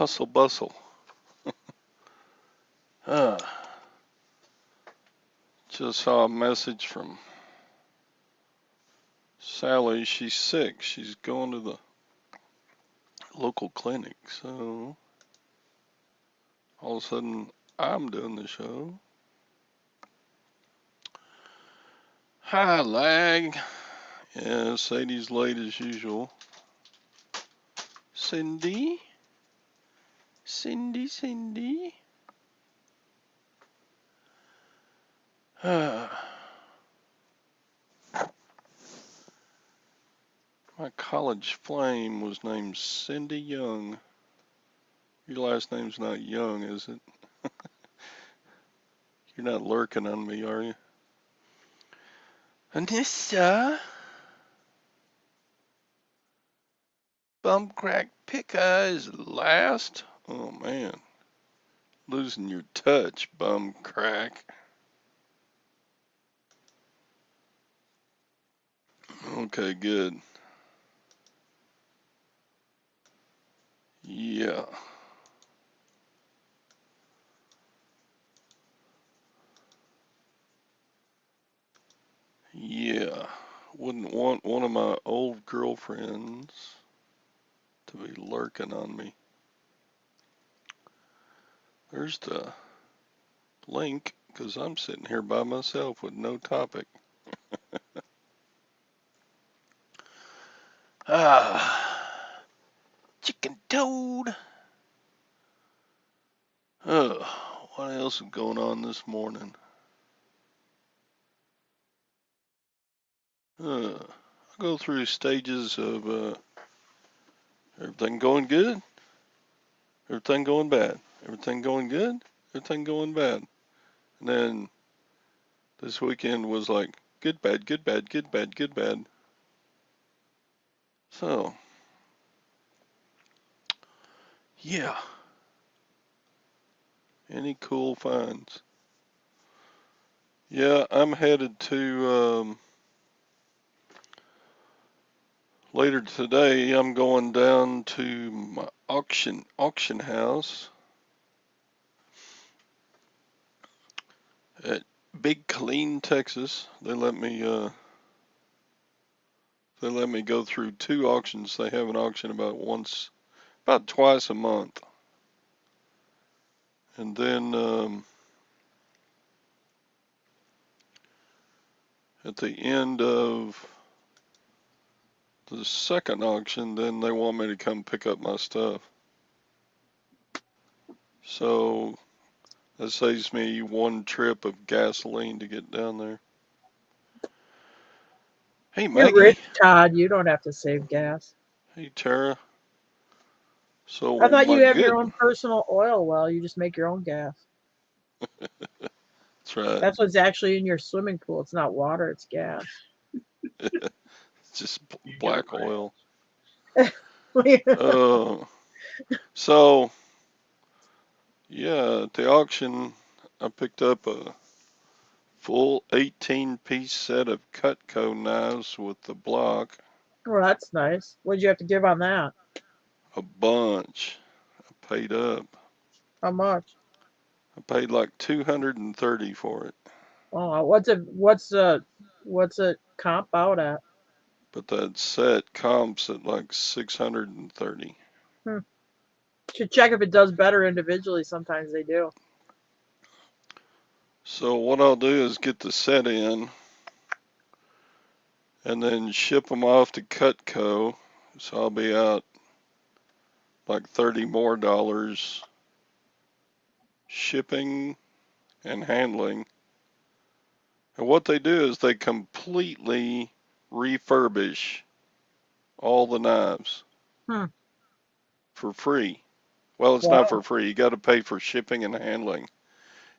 Hustle bustle. Ah, just saw a message from Sally. She's sick. She's going to the local clinic. So all of a sudden, I'm doing the show. Hi, lag. Yeah, Sadie's late as usual. Cindy? Cindy? Ah, my college flame was named Cindy Young. Your last name's not Young, is it? You're not lurking on me, are you? Anissa? Bumcrack Picka is last? Oh, man. Losing your touch, Bumcrack. Okay, good. Yeah. Yeah. Wouldn't want one of my old girlfriends to be lurking on me. There's the link, because I'm sitting here by myself with no topic. Chicken toad. What else is going on this morning? I go through stages of everything going good, everything going bad, everything going good, everything going bad. And then this weekend was like good, bad, good, bad, good, bad, good, bad. So, yeah. Any cool finds? Yeah, I'm headed to later today. I'm going down to my auction house at Big Killeen, Texas. They let me go through 2 auctions. They have an auction about twice a month. And then at the end of the second auction, then they want me to come pick up my stuff. So that saves me 1 trip of gasoline to get down there. Hey, You're Maggie. rich, Todd. You don't have to save gas. Hey, Tara. So I thought my you have your good. own personal oil well. You just make your own gas. That's right. That's what's actually in your swimming pool. It's not water, it's gas. It's just black oil. So yeah, at the auction, I picked up a full 18-piece set of Cutco knives with the block. Well, that's nice. What'd you have to give on that? A bunch. I paid up. How much? I paid like 230 for it. Oh, what's a comp out at? But that set comps at like 630. Hmm. Should check if it does better individually. Sometimes they do. So what I'll do is get the set in and then ship them off to Cutco. So I'll be out like $30 more shipping and handling. And what they do is they completely refurbish all the knives Hmm. for free. Well, it's not for Wow. free. You got to pay for shipping and handling.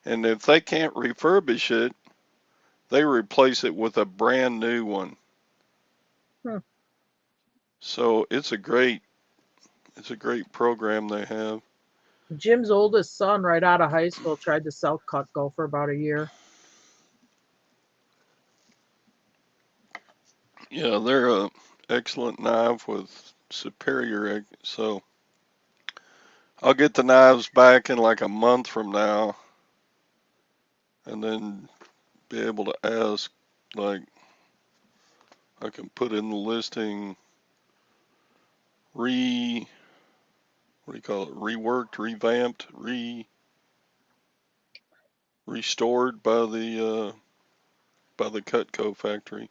And if they can't refurbish it, they replace it with a brand new one. Hmm. So it's a great program they have. Jim's oldest son, right out of high school, tried to sell Cutco for about a year. Yeah, they're a excellent knife with superior. So I'll get the knives back in like a month from now, and then be able to ask, like, I can put in the listing what do you call it? Reworked, revamped, restored by the Cutco factory.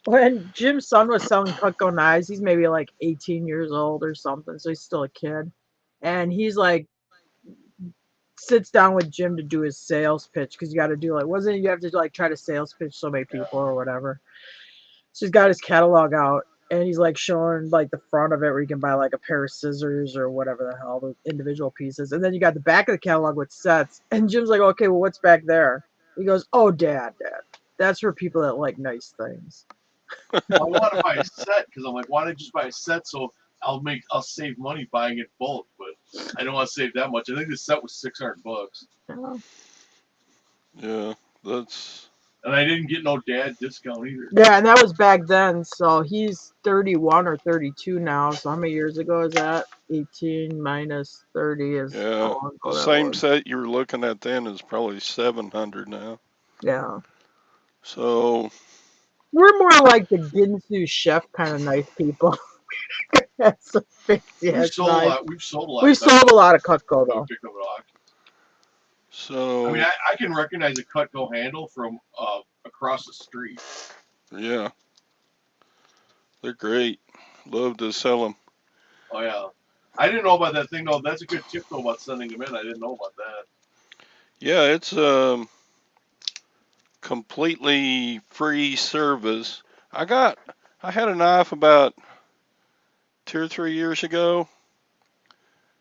When Jim's son was selling Cutco knives, he's maybe like 18 years old or something, so he's still a kid. And he's like, sits down with Jim to do his sales pitch because you got to do like, wasn't it you have to like try to sales pitch so many people or whatever. So he's got his catalog out and he's like showing like the front of it where you can buy like a pair of scissors or whatever the hell, the individual pieces. And then you got the back of the catalog with sets. And Jim's like, okay, well, what's back there? He goes, oh, Dad, that's for people that like nice things. I want to buy a set because I'm like, why don't I just buy a set so I'll save money buying it bulk, but I don't want to save that much. I think the set was $600. Yeah, that's. And I didn't get no dad discount either. Yeah, and that was back then. So he's 31 or 32 now. So how many years ago is that? 18 minus 30 is Yeah, the same set you were looking at then is probably 700 now. Yeah. So we're more like the Ginsu chef kind of nice people. That's a fancy We've sold a lot. We've sold a lot of Cutco though. So I mean, I can recognize a Cutco handle from across the street. Yeah, they're great. Love to sell them. Oh yeah, I didn't know about that thing though. That's a good tip though about sending them in. I didn't know about that. Yeah, it's completely free service. I had a knife about 2 or 3 years ago,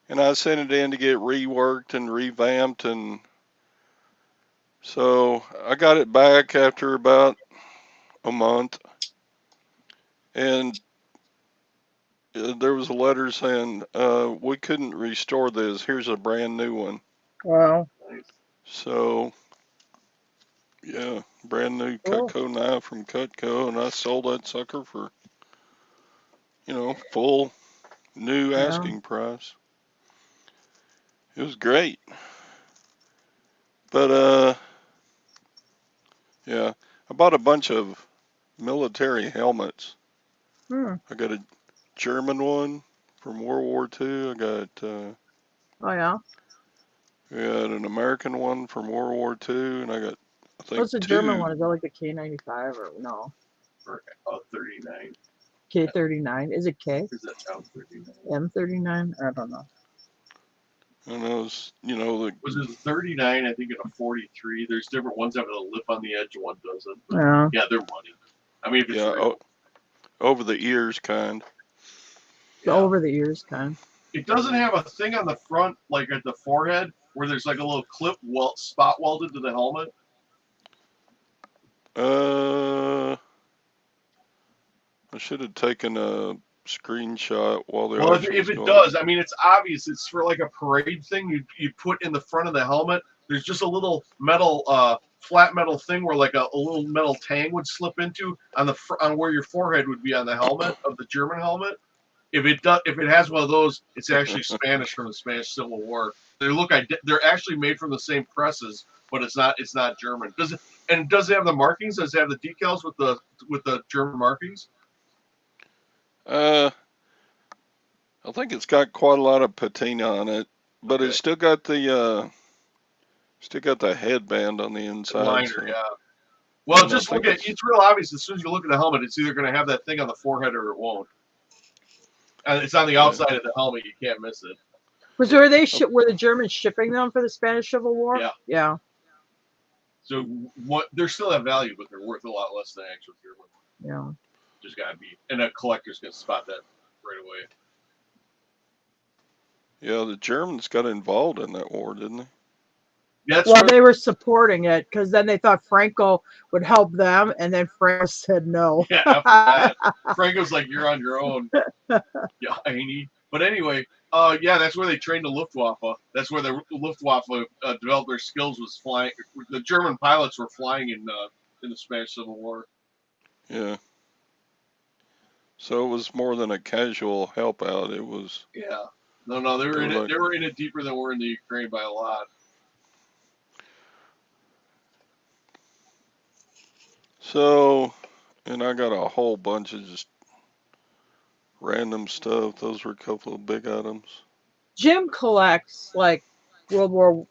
and I sent it in to get reworked and revamped, and so I got it back after about a month, and there was a letter saying we couldn't restore this. Here's a brand new one. Wow. So yeah, brand new Cutco knife from Cutco, and I sold that sucker for, full new asking price. It was great. But yeah, I bought a bunch of military helmets. I got a German one from World War II. I got oh yeah. I got an American one from World War II, and I got, I think, what's the German one? Is that like the K95 or no? Or 39. K39. Is it K? Is that sound 39? M39? I don't know. And it was, was it 39? I think in a 43. There's different ones that have a lip on the edge, one doesn't. Yeah, they're money. I mean, if it's real. Over the ears kind. Yeah. Over the ears kind. It doesn't have a thing on the front, like at the forehead, where there's like a little clip spot welded to the helmet. I should have taken a screenshot while the Well, if it does, I mean, it's obvious. It's for like a parade thing. You put in the front of the helmet. There's just a little metal, flat metal thing where like a little metal tang would slip into on where your forehead would be on the helmet of the German helmet. If it has one of those, it's actually Spanish from the Spanish Civil War. They're actually made from the same presses, but it's not German. Does it have the markings? Does it have the decals with the German markings? I think it's got quite a lot of patina on it, but it's still got the headband on the inside. Liner, yeah. Well, just look at it's real obvious as soon as you look at the helmet. It's either going to have that thing on the forehead or it won't. And it's on the outside of the helmet. You can't miss it. Were the Germans shipping them for the Spanish Civil War? Yeah. Yeah. So they're still at value, but they're worth a lot less than actual German. Yeah. Just gotta be, and a collector's gonna spot that right away. Yeah, the Germans got involved in that war, didn't they? They were supporting it because then they thought Franco would help them, and then Franco said no. Yeah, after that, Franco's like, "You're on your own." Yeah, but anyway, that's where they trained the Luftwaffe. That's where the Luftwaffe developed their skills. Was flying. The German pilots were flying in the Spanish Civil War. Yeah. So it was more than a casual help out. It was. Yeah. No, they were They in were it. like, They were in it deeper than we're in the Ukraine by a lot. so, and I got a whole bunch of just random stuff. Those were a couple of big items. Jim collects like World War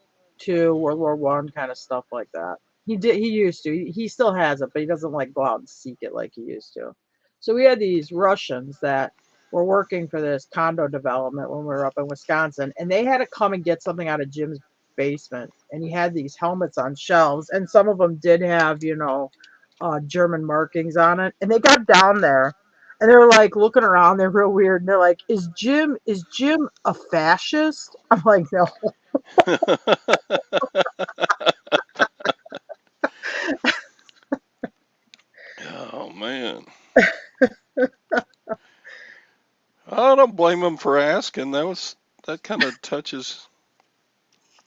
II, World War One kind of stuff like that. He used to. He still has it, but he doesn't like go out and seek it like he used to. So we had these Russians that were working for this condo development when we were up in Wisconsin, and they had to come and get something out of Jim's basement. And he had these helmets on shelves, and some of them did have, German markings on it. And they got down there, and they were like looking around. They're real weird, and they're like, "Is Jim a fascist?" I'm like, "No." Oh man, I don't blame him for asking. That kind of touches.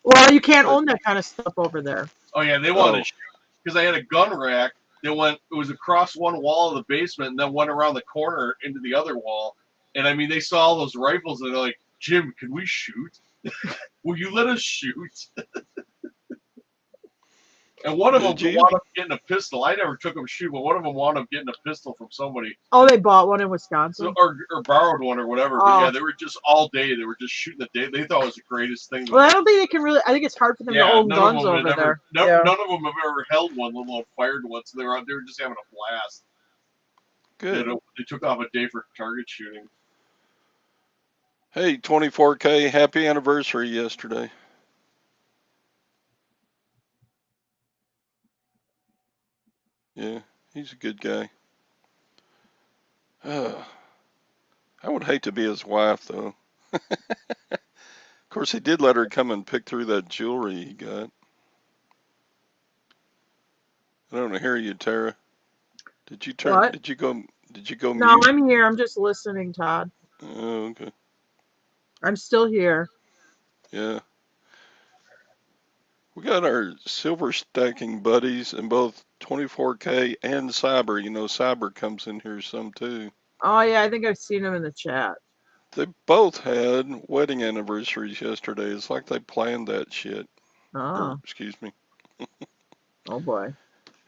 Well, you can't But own that kind of stuff over there. Oh yeah, they wanted oh, to shoot because I had a gun rack that went. It was across one wall of the basement and then went around the corner into the other wall. And I mean, they saw all those rifles and they're like, "Jim, can we shoot? Will you let us shoot?" And one of them did you? wound up getting a pistol. I never took them shoot, but one of them wound up getting a pistol from somebody. Oh, they bought one in So, Wisconsin. or borrowed one or whatever. But yeah, Oh, they were just all day. They were just shooting the day. They thought it was the greatest thing. well, I don't think they can really. I think it's hard for them to Yeah, own none of guns them had over ever. there. No, Yeah. none of them have ever held one, let alone fired one. So they were just having a blast. Good. They took off a day for target shooting. Hey, 24K, happy anniversary yesterday. Yeah, he's a good guy. Uh, I would hate to be his wife, though. Of course, he did let her come and pick through that jewelry he got. I don't hear you, Tara. Did you turn? What? Did you go? Did you go No, mute? I'm here. I'm just listening, Todd. Oh, okay. I'm still here. Yeah. We got our silver stacking buddies in both 24K and Cyber. You know, Cyber comes in here some too. Oh yeah, I think I've seen him in the chat. They both had wedding anniversaries yesterday. It's like they planned that shit. Or, Oh, excuse me. oh boy.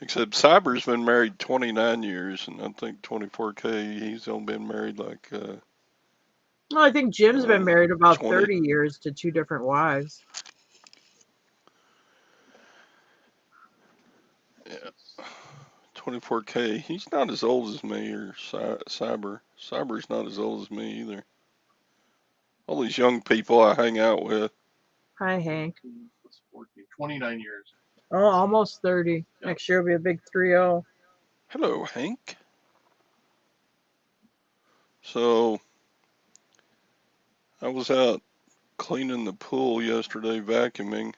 Except Cyber's been married 29 years, and I think 24K, he's only been married like Well, I think Jim's been uh, married about 20. 30 years to two different wives. Yeah, 24K. He's not as old as me or Cyber. Cyber's not as old as me either. All these young people I hang out with. Hi, Hank. 29 years. Oh, almost 30. Yeah. Next year will be a big 3-0. Hello, Hank. So I was out cleaning the pool yesterday, vacuuming.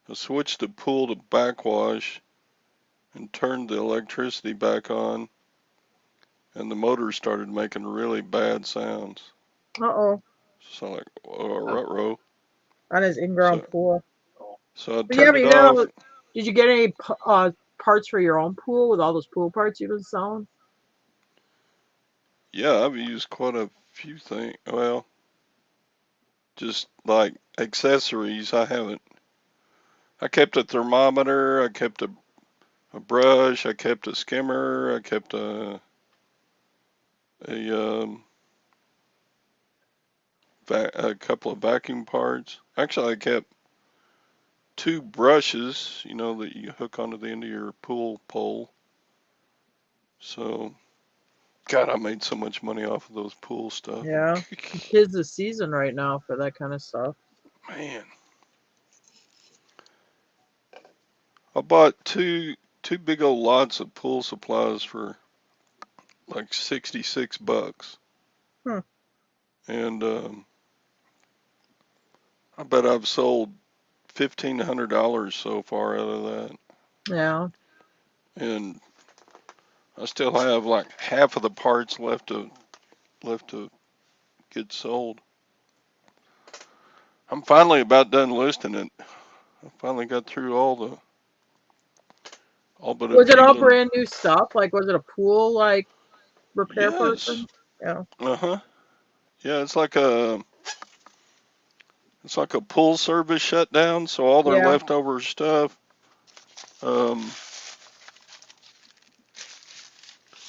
I switched the pool to backwash and turned the electricity back on, and the motor started making really bad sounds. Uh-oh. Sound like a rut-row. On his in-ground So, pool. so I But yeah, turned but it off. did you get any parts for your own pool with all those pool parts you've been selling? Yeah, I've used quite a few things. Well, just like accessories, I haven't. I kept a thermometer. I kept a brush. I kept a skimmer. I kept a a couple of vacuum parts. Actually, I kept two brushes, you know, that you hook onto the end of your pool pole. So, God, I made so much money off of those pool stuff. Yeah. Tis the season right now for that kind of stuff. Man, I bought two big old lots of pool supplies for like $66, Hmm. and I bet I've sold $1,500 so far out of that, Yeah. and I still have like half of the parts left to get sold. I'm finally about done listing it. I finally got through all but a Was it all few. brand new stuff? Like, was it a pool, like, repair Yes. person? Yeah. Uh huh. Yeah, it's like a It's like a pool service shutdown, so all their Yeah. leftover stuff,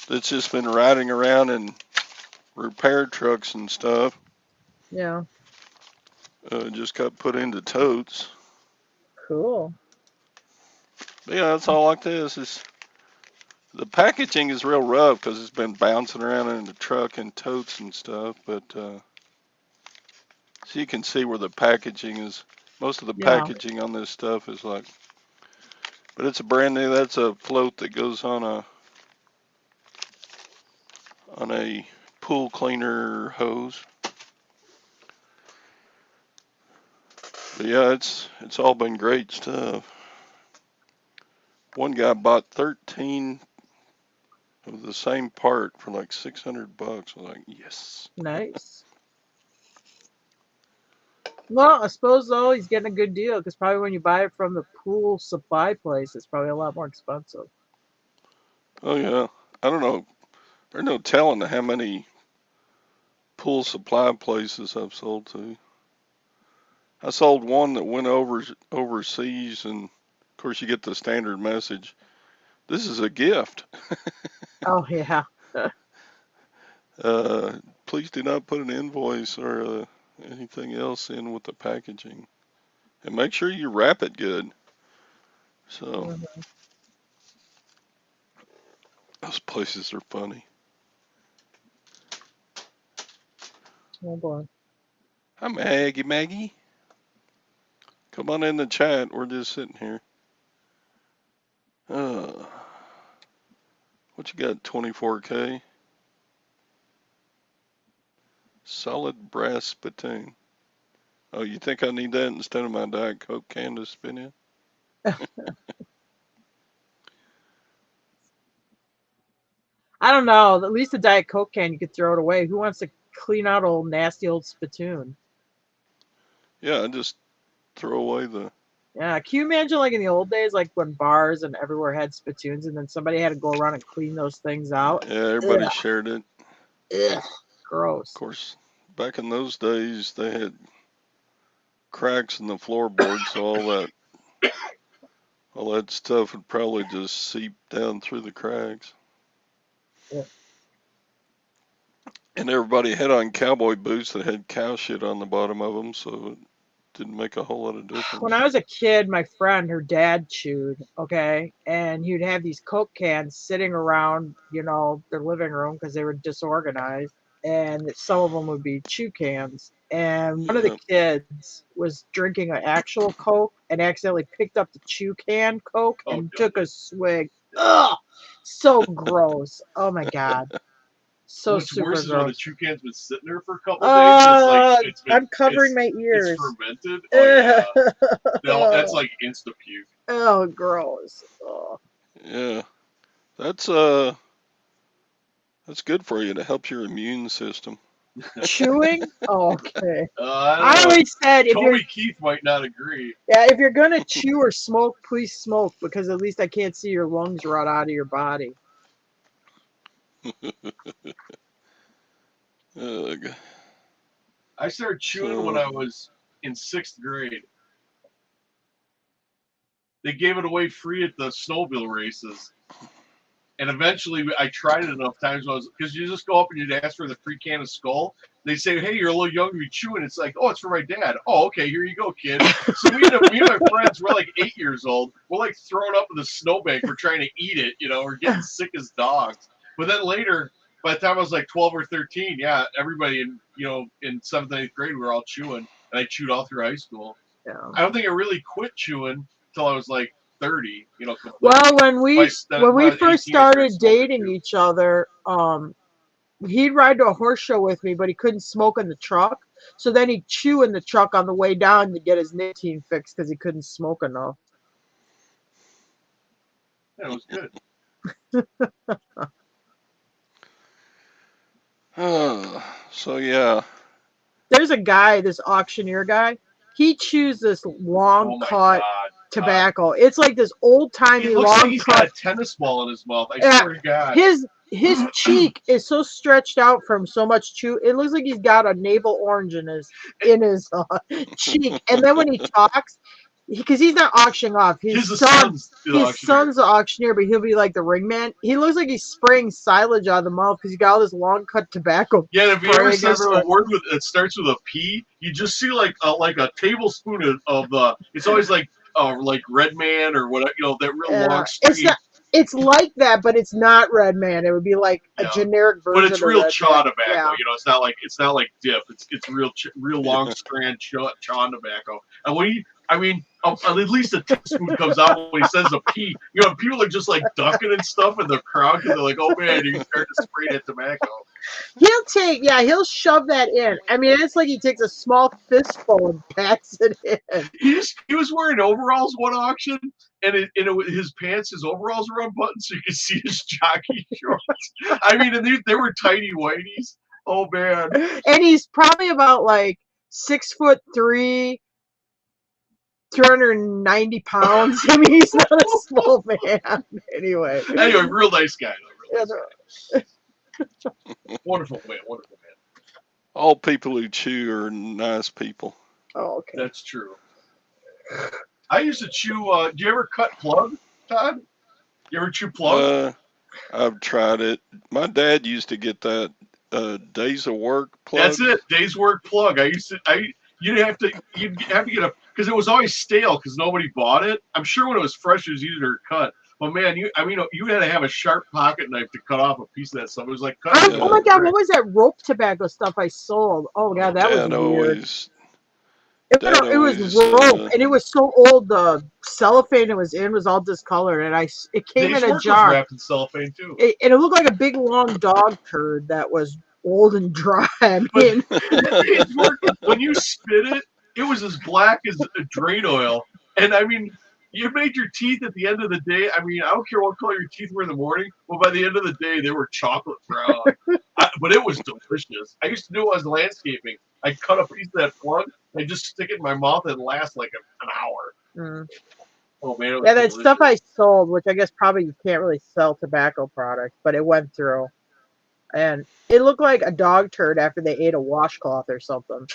that's just been riding around in repair trucks and stuff, Yeah. just got put into totes. Cool. But yeah, it's all like this. The packaging is real rough because it's been bouncing around in the truck and totes and stuff. But so you can see where the packaging is. Most of the Yeah. packaging on this stuff is like, but it's a brand new. That's a float that goes on a pool cleaner hose. But yeah, it's all been great stuff. One guy bought 13 of the same part for like $600. I was like, yes. Nice. Well, I suppose though he's getting a good deal because probably when you buy it from the pool supply place, it's probably a lot more expensive. Oh yeah. I don't know. There's no telling how many pool supply places I've sold to. I sold one that went overseas, and of course you get the standard message. This is a gift. Oh yeah. Please do not put an invoice or anything else in with the packaging, and make sure you wrap it good. So Mhm. those places are funny. Oh boy. Hi Maggie. Come on in the chat. We're just sitting here. What you got? 24K. Solid brass spittoon. Oh, you think I need that instead of my Diet Coke can to spin in? I don't know. At least the Diet Coke can, you could throw it away. Who wants to clean out old nasty old spittoon? Yeah, I just throw away the. Yeah. Can you imagine like in the old days, like when bars and everywhere had spittoons, and then somebody had to go around and clean those things out? Yeah, everybody Ugh. shared it. Ugh. Of Gross. course, back in those days, they had cracks in the floorboards, so all that stuff would probably just seep down through the cracks. Yeah. And everybody had on cowboy boots that had cow shit on the bottom of them, so it didn't make a whole lot of difference. When I was a kid, my friend, her dad chewed, okay, and he would have these Coke cans sitting around, their living room because they were disorganized, and some of them would be chew cans. And one of the Yep. kids was drinking an actual Coke and accidentally picked up the chew can Coke and took a swig. Ugh, so gross. Oh my god. So What's super worse is when the gross. chew can's been sitting there for a couple days. And it's like I'm covering my ears. It's fermented. Oh yeah, that's like insta puke. Oh, gross. Oh. Yeah, that's good for you to help your immune system. Chewing? Oh, okay. I always said Toby Keith might not agree. if you're gonna chew or smoke, please smoke because at least I can't see your lungs rot out of your body. Ugh. I started chewing when I was in 6th grade. They gave it away free at the snowmobile races. And eventually I tried it enough times because you just go up and you'd ask for the free can of Skull. They say, hey, you're a little young to be chewing. It's like, oh, it's for my dad. Oh, okay, here you go, kid. So me and my friends, we're like 8 years old. We're like throwing up in the snowbank. We're trying to eat it, we're getting sick as dogs. But then later, by the time I was like 12 or 13, yeah, everybody in 7th and 8th grade, we were all chewing. And I chewed all through high school. Yeah. I don't think I really quit chewing until I was like 30, Well, when we first started dating each other, he'd ride to a horse show with me, but he couldn't smoke in the truck. So then he'd chew in the truck on the way down to get his nicotine fixed because he couldn't smoke enough. Yeah, it was good. So yeah. There's a guy, this auctioneer guy. He chews this long cut tobacco. It's like this old timey long cut. He's got a tennis ball in his mouth. I swear to God. his cheek is so stretched out from so much chew. It looks like he's got a navel orange in his cheek. And then when he talks, because he's not auctioning off his son's the auctioneer, but he'll be like the ring man. He looks like he's spraying silage out of the mouth because he got all this long cut tobacco. Yeah, and if he ever says a word that starts with a P, you just see like a tablespoon of it's always like Red Man or whatever, that real long string. It's like that, but it's not Red Man. It would be like a generic version. But it's real of chaw tobacco. Yeah. It's not like dip. It's real long strand chaw tobacco. And when at least a teaspoon comes out when he says a P. People are just like ducking and stuff in the crowd because they're like, "Oh man, you start to spray that tobacco." He'll shove that in. I mean, it's like he takes a small fistful and packs it in. He was wearing overalls one auction, and his pants, his overalls were unbuttoned, so you could see his jockey shorts. I mean, and they were tidy whiteies. Oh man! And he's probably about like 6'3", 290 pounds. I mean, he's not a small man. Anyway, real nice guy. Wonderful man. All people who chew are nice people. Oh, okay. That's true. I used to chew. Do you ever cut plug, Todd? You ever chew plug? I've tried it. My dad used to get that days of work plug. That's it. Days work plug. You'd have to get because it was always stale because nobody bought it. I'm sure when it was fresh, it was easier to cut. But man, you had to have a sharp pocket knife to cut off a piece of that stuff. It was like cutting. Oh my god, what was that rope tobacco stuff I sold? Oh god, that was weird. It was rope, and it was so old. The cellophane it was in was all discolored, and it came in a jar. Was wrapped in cellophane too. And it looked like a big long dog turd that was old and dry. I mean, when you spit it, it was as black as drain oil, and I mean. You made your teeth at the end of the day. I mean, I don't care what color your teeth were in the morning, but by the end of the day, they were chocolate brown. But it was delicious. I used to do it as landscaping. I'd cut a piece of that plug, and just stick it in my mouth, and last like an hour. Mm. Oh man, that delicious. Stuff I sold, which I guess probably you can't really sell tobacco products, but it went through, and it looked like a dog turd after they ate a washcloth or something.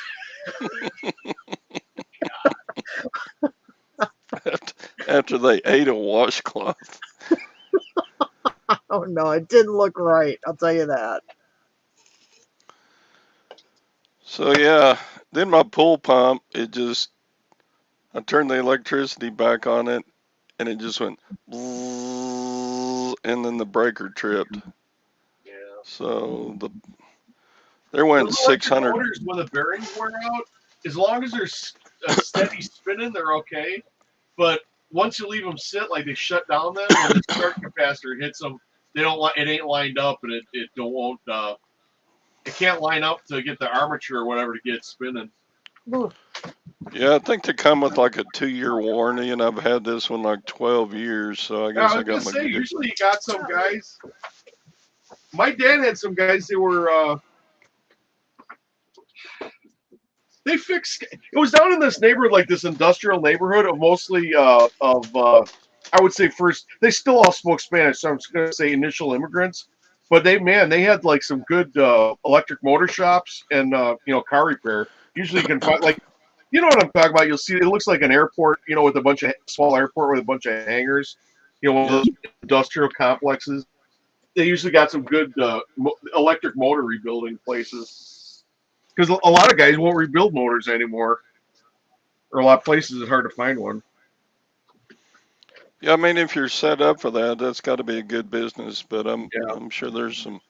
After they ate a washcloth. Oh no, it didn't look right. I'll tell you that. So yeah, then my pool pump, I turned the electricity back on it, and it just went, and then the breaker tripped. Yeah. So there went 600. Motors, when the bearings wear out, as long as there's a steady spinning, they're okay. But once you leave them sit, like they shut down then, when the start capacitor hits them, it ain't lined up, and it can't line up to get the armature or whatever to get it spinning. Yeah, I think they come with like a 2-year warranty, and I've had this one like 12 years, so I guess I got my. Usually you got some guys. My dad had some guys. They were. They fixed. It was down in this neighborhood, like this industrial neighborhood of mostly I would say first. They still all spoke Spanish, so I'm just gonna say initial immigrants. But they had like some good electric motor shops and car repair. Usually you can find like, you know what I'm talking about. You'll see it looks like an airport, with a bunch of small airport with a bunch of hangars. One of those industrial complexes. They usually got some good electric motor rebuilding places. Because a lot of guys won't rebuild motors anymore. Or a lot of places it's hard to find one. Yeah, I mean, if you're set up for that, that's got to be a good business. But I'm sure there's some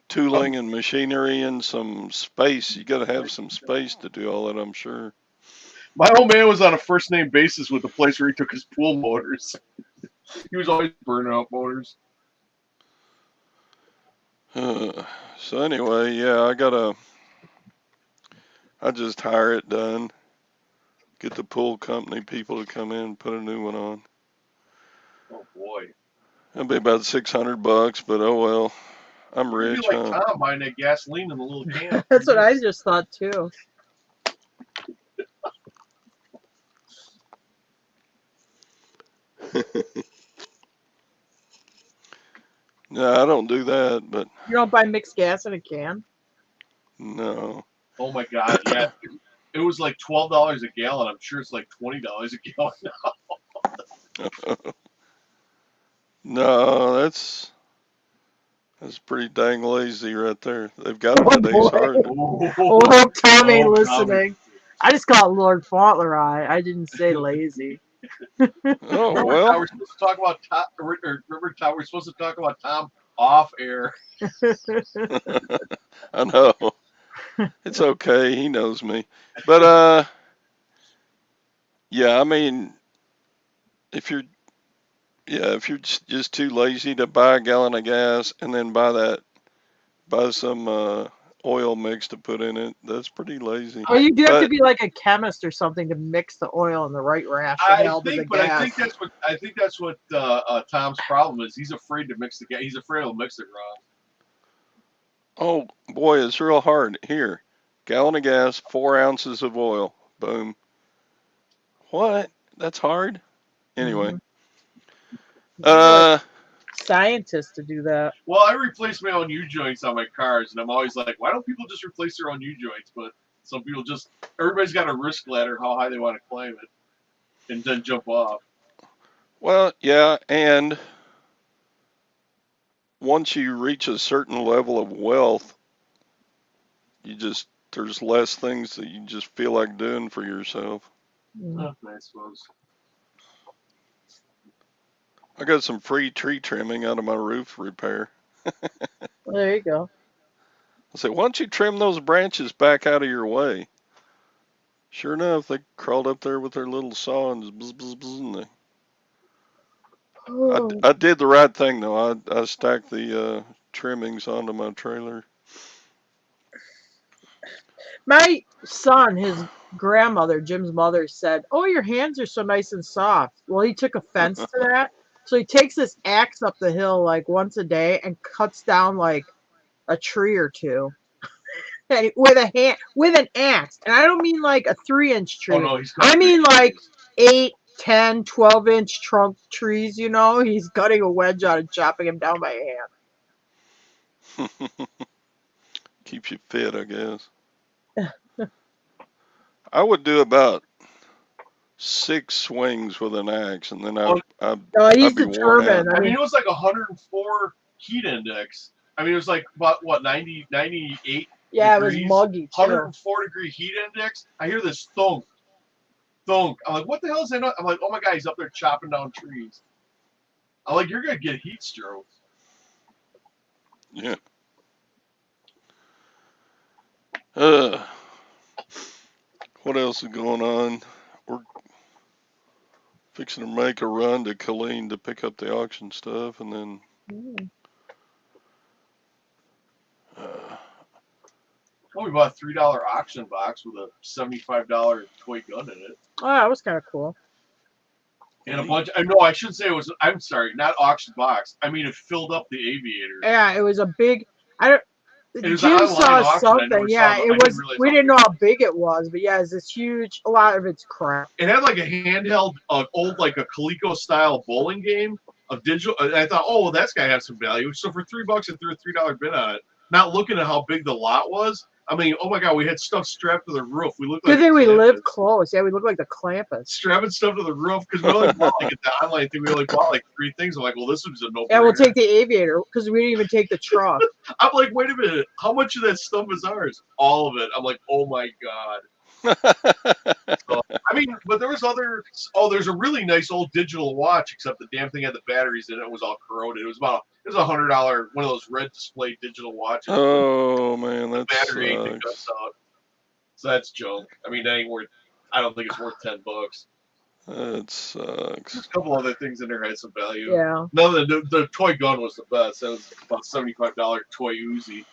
tooling and machinery and some space. You got to have some space to do all that, I'm sure. My old man was on a first name basis with the place where he took his pool motors. He was always burning out motors. So anyway, yeah, I just hire it done. Get the pool company people to come in and put a new one on. Oh boy. It'll be about $600, but oh well. I'm rich. You'd be like Tom buying that gasoline in the little can. That's what I just thought too. No, I don't do that, but You don't buy mixed gas in a can? no. Oh my God, yeah. It was like $12 a gallon. I'm sure it's like $20 a gallon now. No, that's pretty dang lazy right there. They've got them Oh at Ace boy. Hardware. Oh, hope Tom ain't Oh, Tommy. listening. I just called Lord Fauntleroy. I didn't say lazy. Oh Remember, well, Tom, we're supposed to talk about Tom. Remember, Tom, we're supposed to talk about Tom off air. I know. It's okay. He knows me. But yeah. I mean, if you're if you're just too lazy to buy a gallon of gas and then buy some oil mix to put in it, that's pretty lazy. Oh, you do have to But be like a chemist or something to mix the oil in the right I rationale to the think, but I gas. think that's what Tom's problem is. He's afraid to mix the gas. He's afraid he'll mix it wrong. oh boy, it's real hard. Here, gallon of gas, 4 ounces of oil. Boom. What? That's hard. Anyway, Mhm. You gotta be like uh, scientists to do that. Well, I replace my own U joints on my cars, and I'm always like, why don't people just replace their own U joints? But some people just everybody's got a risk ladder how high they want to climb it, and then jump off. well, yeah, and once you reach a certain level of wealth, there's less things that you just feel like doing for yourself. Mm. I suppose. I got some free tree trimming out of my roof repair. Well, there you go. I said, why don't you trim those branches back out of your way? Sure enough, they crawled up there with their little saw and just bzz, bzz, bzz, and Oh. I did the right thing though. I stacked the trimmings onto my trailer. My son, his grandmother, Jim's mother, said, "Oh, your hands are so nice and soft." Well, he took offense to that. So he takes this axe up the hill like once a day and cuts down like a tree or two. And with an axe. And I don't mean like a 3-inch Oh tree. no, he's I cutting mean big like trees. 8, 10, 12-inch trunk trees, you know? He's cutting a wedge out and chopping them down by hand. Keeps you fit, I guess. I would do about 6 swings with an axe, and then Oh, He's I'd be worn out. determined. I mean, it was like 104 heat index. I mean, it was like about what 90, 98 Yeah, it was degrees, muggy too. 104-degree heat index. I hear this thunk, thunk. I'm like, what the hell is that? I'm like, oh my God, he's up there chopping down trees. I'm like, you're gonna get heat stroke. Yeah. What else is going on? We're fixing to make a run to Killeen to pick up the auction stuff, and then Mm. uh, Well, we bought a $3 auction box with a $75 toy gun in it. Oh, that was kind of cool. And a bunch. No, I should say it was. I'm sorry, not auction box. I mean, it filled up the aviator. Yeah, it was a big. I don't. It was an Jim online saw auction. I something. never Yeah, saw. it I didn't was. realize We how didn't big know how big it was, but yeah, it's this huge. A lot of it's crap. it had like a handheld, old like a Coleco style bowling game of digital. And I thought, oh, well, that's gotta have some value. So for $3, I threw a $3 bid on it, not looking at how big the lot was. I mean, oh my God, we had stuff strapped to the roof. We looked like Good thing we live Clampets. close. Yeah, we look like the Clampets. Strapping stuff to the roof because we only bought like at the online thing. We only bought like 3 things. I'm like, well, this was a no-brainer. Yeah, we'll take the aviator because we didn't even take the truck. I'm like, wait a minute, how much of that stuff is ours? All of it. I'm like, oh my God. So, I mean, but there was other. Oh, there's a really nice old digital watch, except the damn thing had the batteries in it. It was all corroded. It was $100 one of those red display digital watches. oh man, The that battery ate the sucks. guts out. So that's junk. I mean, that ain't worth. I don't think it's worth $10. That sucks. There's a couple other things in there had some value. Yeah. No, the toy gun was the best. That was about $75 toy Uzi.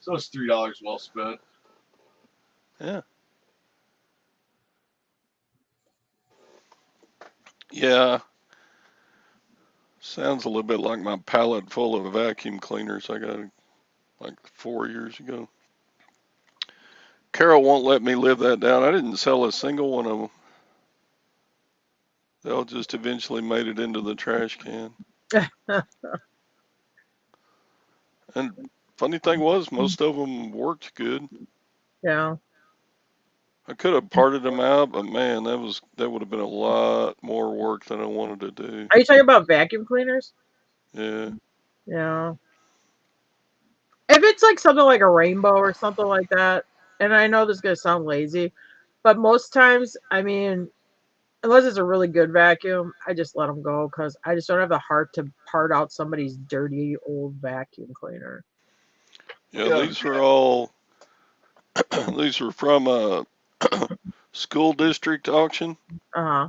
So it's $3 well spent. Yeah. Yeah. Sounds a little bit like my pallet full of vacuum cleaners I got like 4 years ago. Carol won't let me live that down. I didn't sell a single one of them. They all just eventually made it into the trash can. And funny thing was, most of them worked good. Yeah. I could have parted them out, but man, that would have been a lot more work than I wanted to do. Are you talking about vacuum cleaners? Yeah. Yeah. If it's like something like a rainbow or something like that, and I know this is gonna sound lazy, but most times, I mean, unless it's a really good vacuum, I just let them go because I just don't have the heart to part out somebody's dirty old vacuum cleaner. Yeah, Yeah. these were all these were from a school district auction, Uh huh.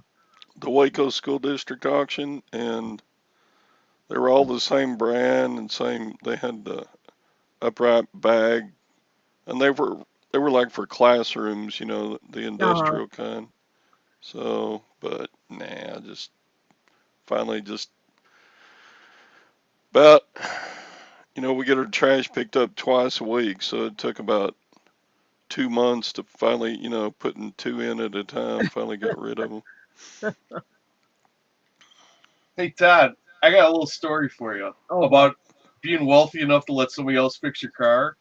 the Waco school district auction, and they were all the same brand and same. They had the upright bag, and they were like for classrooms, the Uh huh. industrial kind. So, but nah, I just finally just about, we get our trash picked up twice a week, so it took about 2 months to finally, putting two in at a time, finally got rid of them. Hey Todd, I got a little story for you Oh, about being wealthy enough to let somebody else fix your car.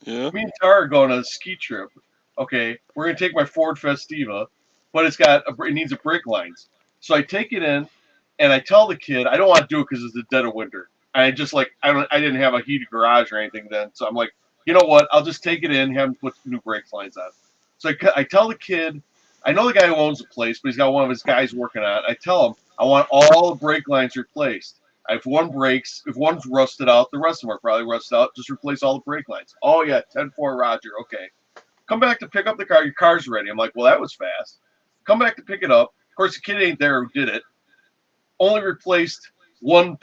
Yeah. Me and Tara are going on a ski trip. Okay, we're gonna take my Ford Festiva, but it needs a brake lines. So I take it in, and I tell the kid I don't want to do it because it's the dead of winter. I didn't have a heated garage or anything then, so I'm like, you know what? I'll just take it in, have him put new brake lines on. So I tell the kid, I know the guy who owns the place, but he's got one of his guys working on it. I tell him I want all the brake lines replaced. If one breaks, if one's rusted out, the rest of them are probably rusted out. Just replace all the brake lines. Oh yeah, 10-4 Roger. Okay. Come back to pick up the car. Your car's ready. I'm like, well, that was fast. Come back to pick it up. Of course, the kid ain't there who did it. Only replaced one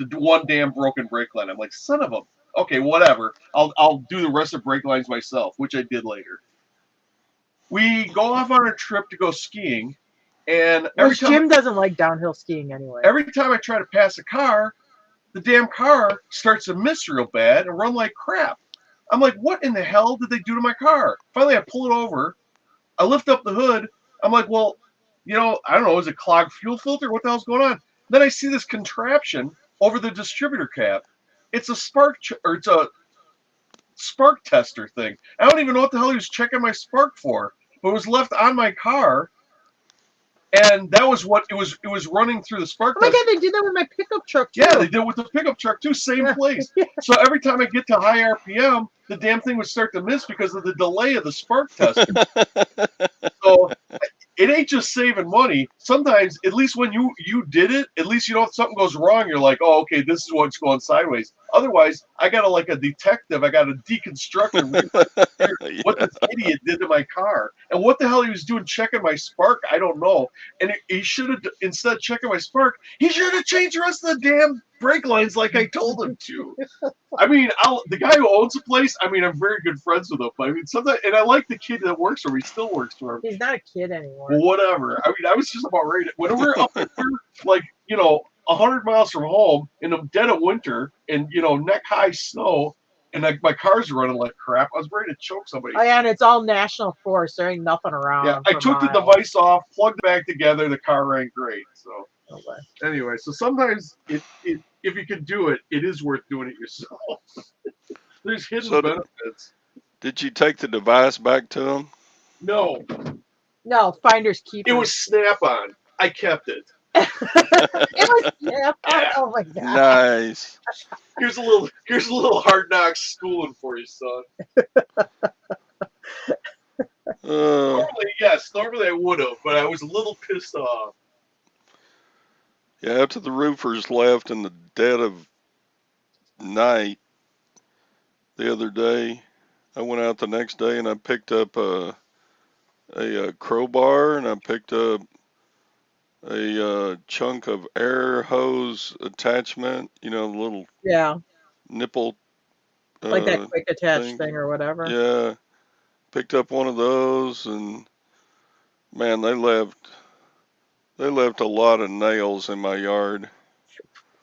damn broken brake line. I'm like, son of a. Okay, whatever. I'll do the rest of brake lines myself, which I did later. We go off on a trip to go skiing, and which Jim doesn't like downhill skiing anyway. every time I try to pass a car, the damn car starts to miss real bad and run like crap. I'm like, what in the hell did they do to my car? Finally, I pull it over. I lift up the hood. I'm like, well, I don't know, is it clogged fuel filter? What the hell's going on? Then I see this contraption over the distributor cap. It's a it's a spark tester thing. I don't even know what the hell he was checking my spark for, but it was left on my car, and that was what it was. It was running through the spark. Oh my god, they did that with my pickup truck too. Yeah, they did with the pickup truck too. Same place. So every time I get to high RPM, the damn thing would start to miss because of the delay of the spark tester. So it ain't just saving money. Sometimes, at least when you did it, at least if something goes wrong, you're like, oh, okay, this is what's going sideways. Otherwise, I gotta like a detective. I gotta deconstruct and realize what this idiot did to my car and what the hell he was doing checking my spark. I don't know. And he should have, instead of checking my spark, he should have changed the rest of the damn brake lines like I told him to. I mean, the guy who owns the place, I mean, I'm very good friends with him. But I mean, sometimes, and I like the kid that works for him. He still works for him. He's not a kid anymore. Well, whatever. I mean, I was just about ready to, when we were up there, like, 100 miles from home in the dead of winter and, neck high snow, and my car's running like crap. I was ready to choke somebody. Oh, yeah, and it's all national forest. There ain't nothing around. Yeah, I took the device off, plugged it back together. The car ran great. So, anyway, so sometimes if you can do it, it is worth doing it yourself. There's hidden benefits. Did you take the device back to him? No. No, finders keepers. It was Snap-on. I kept it. It was Snap-on. Oh my god. Nice. Here's a little hard knocks schooling for you, son. Normally I would have, but I was a little pissed off. Yeah, after the roofers left in the dead of night the other day, I went out the next day and I picked up a crowbar and I picked up a chunk of air hose attachment, the little nipple. Like that quick attach thing or whatever. Yeah. Picked up one of those and man, they left a lot of nails in my yard.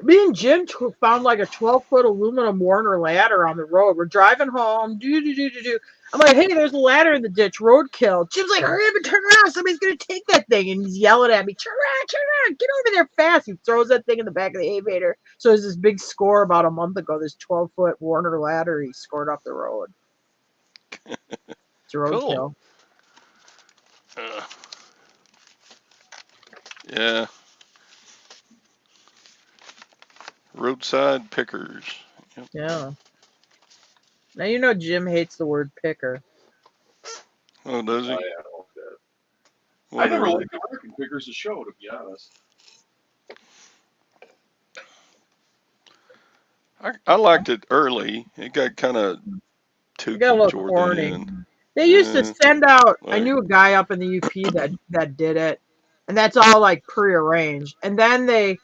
Me and Jim found like a 12-foot aluminum Warner ladder on the road. We're driving home. Do. I'm like, hey, there's a ladder in the ditch. Roadkill. Jim's like, hurry up and turn around. Somebody's going to take that thing. And he's yelling at me, turn around. Get over there fast. He throws that thing in the back of the aviator. So there's this big score about a month ago, this 12-foot Warner ladder he scored up the road. It's a roadkill. Cool. Yeah. Roadside pickers. Yep. Yeah. Now you know Jim hates the word picker. Oh, does he? Oh, yeah, I never liked American Pickers, the show, to be honest. I liked it early. It got kind of too Got a little toward corny. the end. They used to send out. I Like, knew a guy up in the UP that did it, and that's all like prearranged. And then when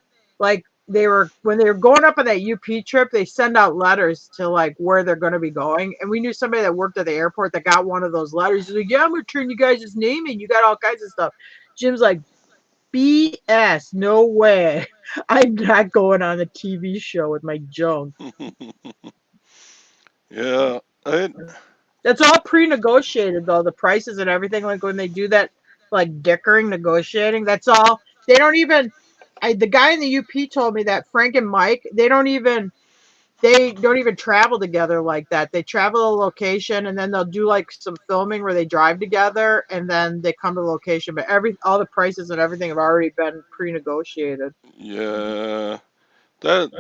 they were going up on that UP trip, they send out letters to like where they're going to be going. And we knew somebody that worked at the airport that got one of those letters. He's like, "Yeah, I'm gonna turn you guys' name in. You got all kinds of stuff." Jim's like, "BS, no way. I'm not going on a TV show with my junk." yeah. That's all pre-negotiated though, the prices and everything. Like when they do that, like dickering negotiating, that's all. They don't even. The guy in the UP told me that Frank and Mike, they don't even travel together like that. They travel to a location and then they'll do like some filming where they drive together and then they come to the location. But all the prices and everything have already been pre-negotiated. Yeah. That.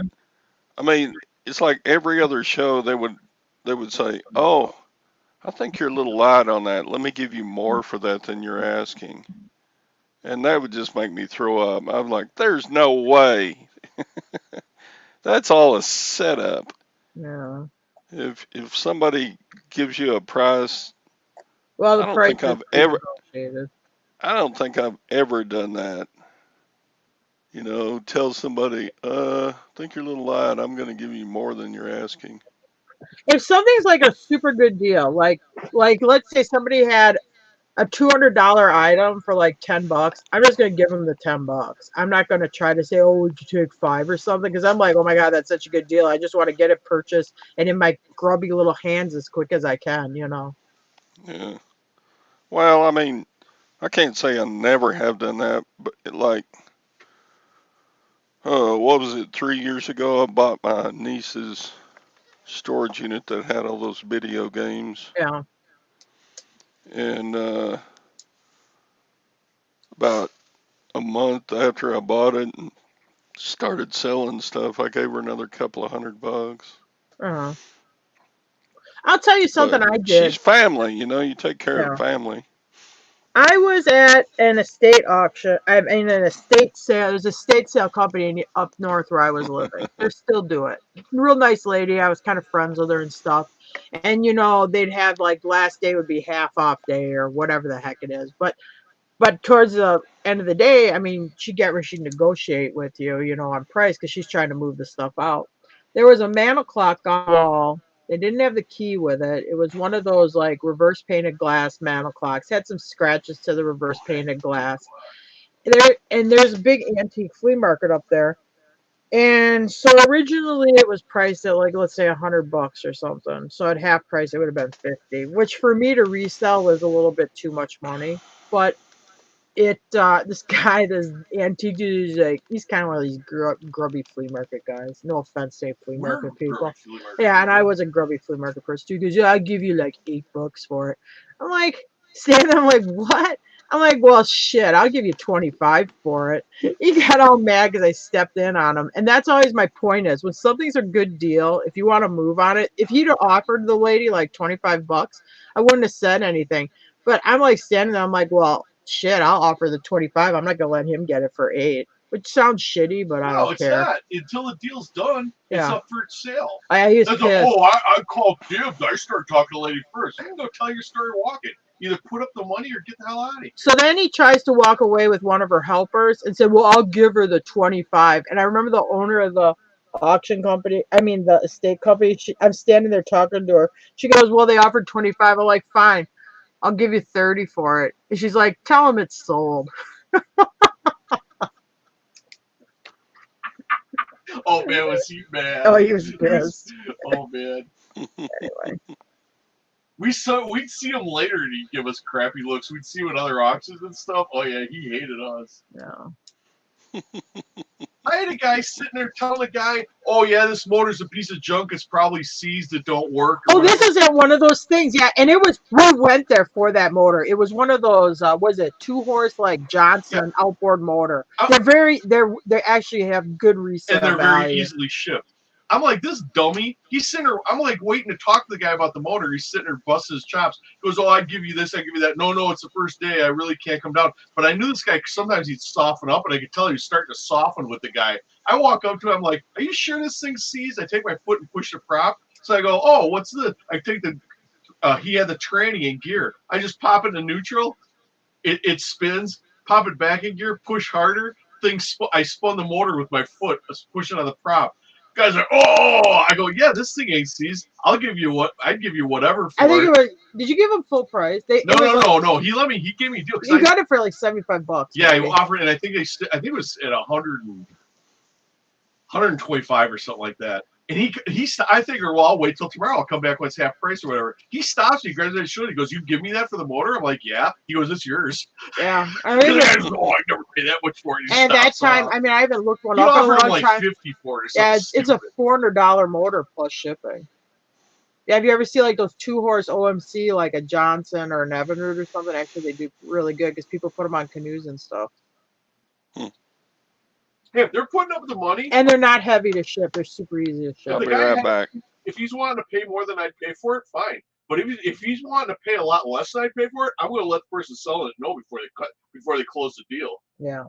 I mean, it's like every other show they would say, "Oh, I think you're a little light on that. Let me give you more for that than you're asking." And that would just make me throw up. I'm like, "There's no way. That's all a setup." Yeah. If somebody gives you a price, Well, the I don't price think is I've ever pre-negotiated. I don't think I've ever done that. You know, tell somebody, I think you're a little light. I'm going to give you more than you're asking. If something's like a super good deal, like let's say somebody had a $200 item for like $10, I'm just gonna give them the $10. I'm not gonna try to say, oh, would you take 5 or something? Because I'm like, oh my god, that's such a good deal. I just want to get it purchased and in my grubby little hands as quick as I can, you know. Yeah. Well, I mean, I can't say I never have done that, but what was it? 3 years ago, I bought my niece's storage unit that had all those video games, Yeah. and about a month after I bought it and started selling stuff, I gave her another couple of $100. Uh-huh. I'll tell you something But I she's did. family, you take care Yeah. of family. I was at an estate auction. I mean, an estate sale. There's a estate sale company up north where I was living. They still do it. Real nice lady. I was kind of friends with her and stuff. And you know, they'd have like last day would be half off day or whatever the heck it is. But towards the end of the day, I mean, she get where she negotiate with you, you know, on price because she's trying to move the stuff out. There was a mantel clock on the wall. They didn't have the key with it. It was one of those like reverse painted glass mantel clocks. Had some scratches to the reverse painted glass. There's a big antique flea market up there. And so originally it was priced at like let's say $100 or something. So at half price it would have been 50, which for me to resell was a little bit too much money. But this guy, this antique dude, is like he's kind of one of these grubby flea market guys. No offense to flea We're market people. grubby flea market Yeah, and I people. was a grubby flea market person too. Because yeah, I'll give you like $8 for it. I'm like, stand there, I'm like, what? I'm like, well, shit, I'll give you 25 for it. He got all mad because I stepped in on him, and that's always my point is when something's a good deal, if you want to move on it, if he'd have offered the lady like $25, I wouldn't have said anything. But I'm like standing there, I'm like, well, shit, I'll offer the 25. I'm not gonna let him get it for 8, which sounds shitty, but I No, don't it's care. not. Until the deal's done, it's Yeah. up for sale. He's That's pissed. I called dibs. I start talking to the lady first. You can go tell your story walking. Either put up the money or get the hell out of here. So then he tries to walk away with one of her helpers and said, well, I'll give her the 25. And I remember the owner of the auction company, I mean the estate company, I'm standing there talking to her. She goes, well, they offered 25. I'm like, fine, I'll give you 30 for it. And she's like, tell him it's sold. Oh, Was he mad? Oh, he was pissed. Oh man. Anyway. We'd see him later and he'd give us crappy looks. We'd see him at other auctions and stuff. Oh yeah, he hated us. No. I had a guy sitting there telling a guy, "Oh yeah, this motor's a piece of junk. It's probably seized. It don't work." Oh, this is one of those things, yeah. And it was, we went there for that motor. It was one of those, was it 2-horse like Johnson outboard motor? They actually have good resale and they're value. very easily shipped. I'm like, this dummy. He's sitting there. I'm like waiting to talk to the guy about the motor. He's sitting there busting his chops. He goes, "Oh, I give you this. I give you that." No, it's the first day. I really can't come down. But I knew this guy. Sometimes he'd soften up, and I could tell he was starting to soften with the guy. I walk up to him. I'm like, "Are you sure this thing's seized?" I take my foot and push the prop. So I go, "Oh, what's this?" I take the. He had the tranny in gear. I just pop it in neutral. It spins. Pop it back in gear. Push harder. I spun the motor with my foot, pushing on the prop. Guys are, "Oh!" I go, "Yeah, this thing ain't seized. I'd give you whatever for I think it." it was. Did you give him full price? No. He gave me a deal. You got it for like $75. Yeah, maybe. he offered, and I think it was at 125 or something like that. And I figure, well, I'll wait till tomorrow. I'll come back when it's half price or whatever. He stops me, grabs his shoulder. He goes, "You give me that for the motor?" I'm like, "Yeah." He goes, "It's yours." Yeah, I And mean, the guy goes, "Oh, I never paid that much for it." and that time, I mean, I haven't looked one he up in a offered him long like time. 50 for it. Or Yeah, something it's a $400 motor plus shipping. Yeah, have you ever seen like those 2-horse OMC, like a Johnson or an Evinrude or something? Actually, they do really good because people put them on canoes and stuff. Yeah, they're putting up the money. And they're not heavy to ship. They're super easy to ship. I'll be right back. If he's wanting to pay more than I'd pay for it, fine. But if he's wanting to pay a lot less than I'd pay for it, I'm going to let the person selling it know before they close the deal. Yeah.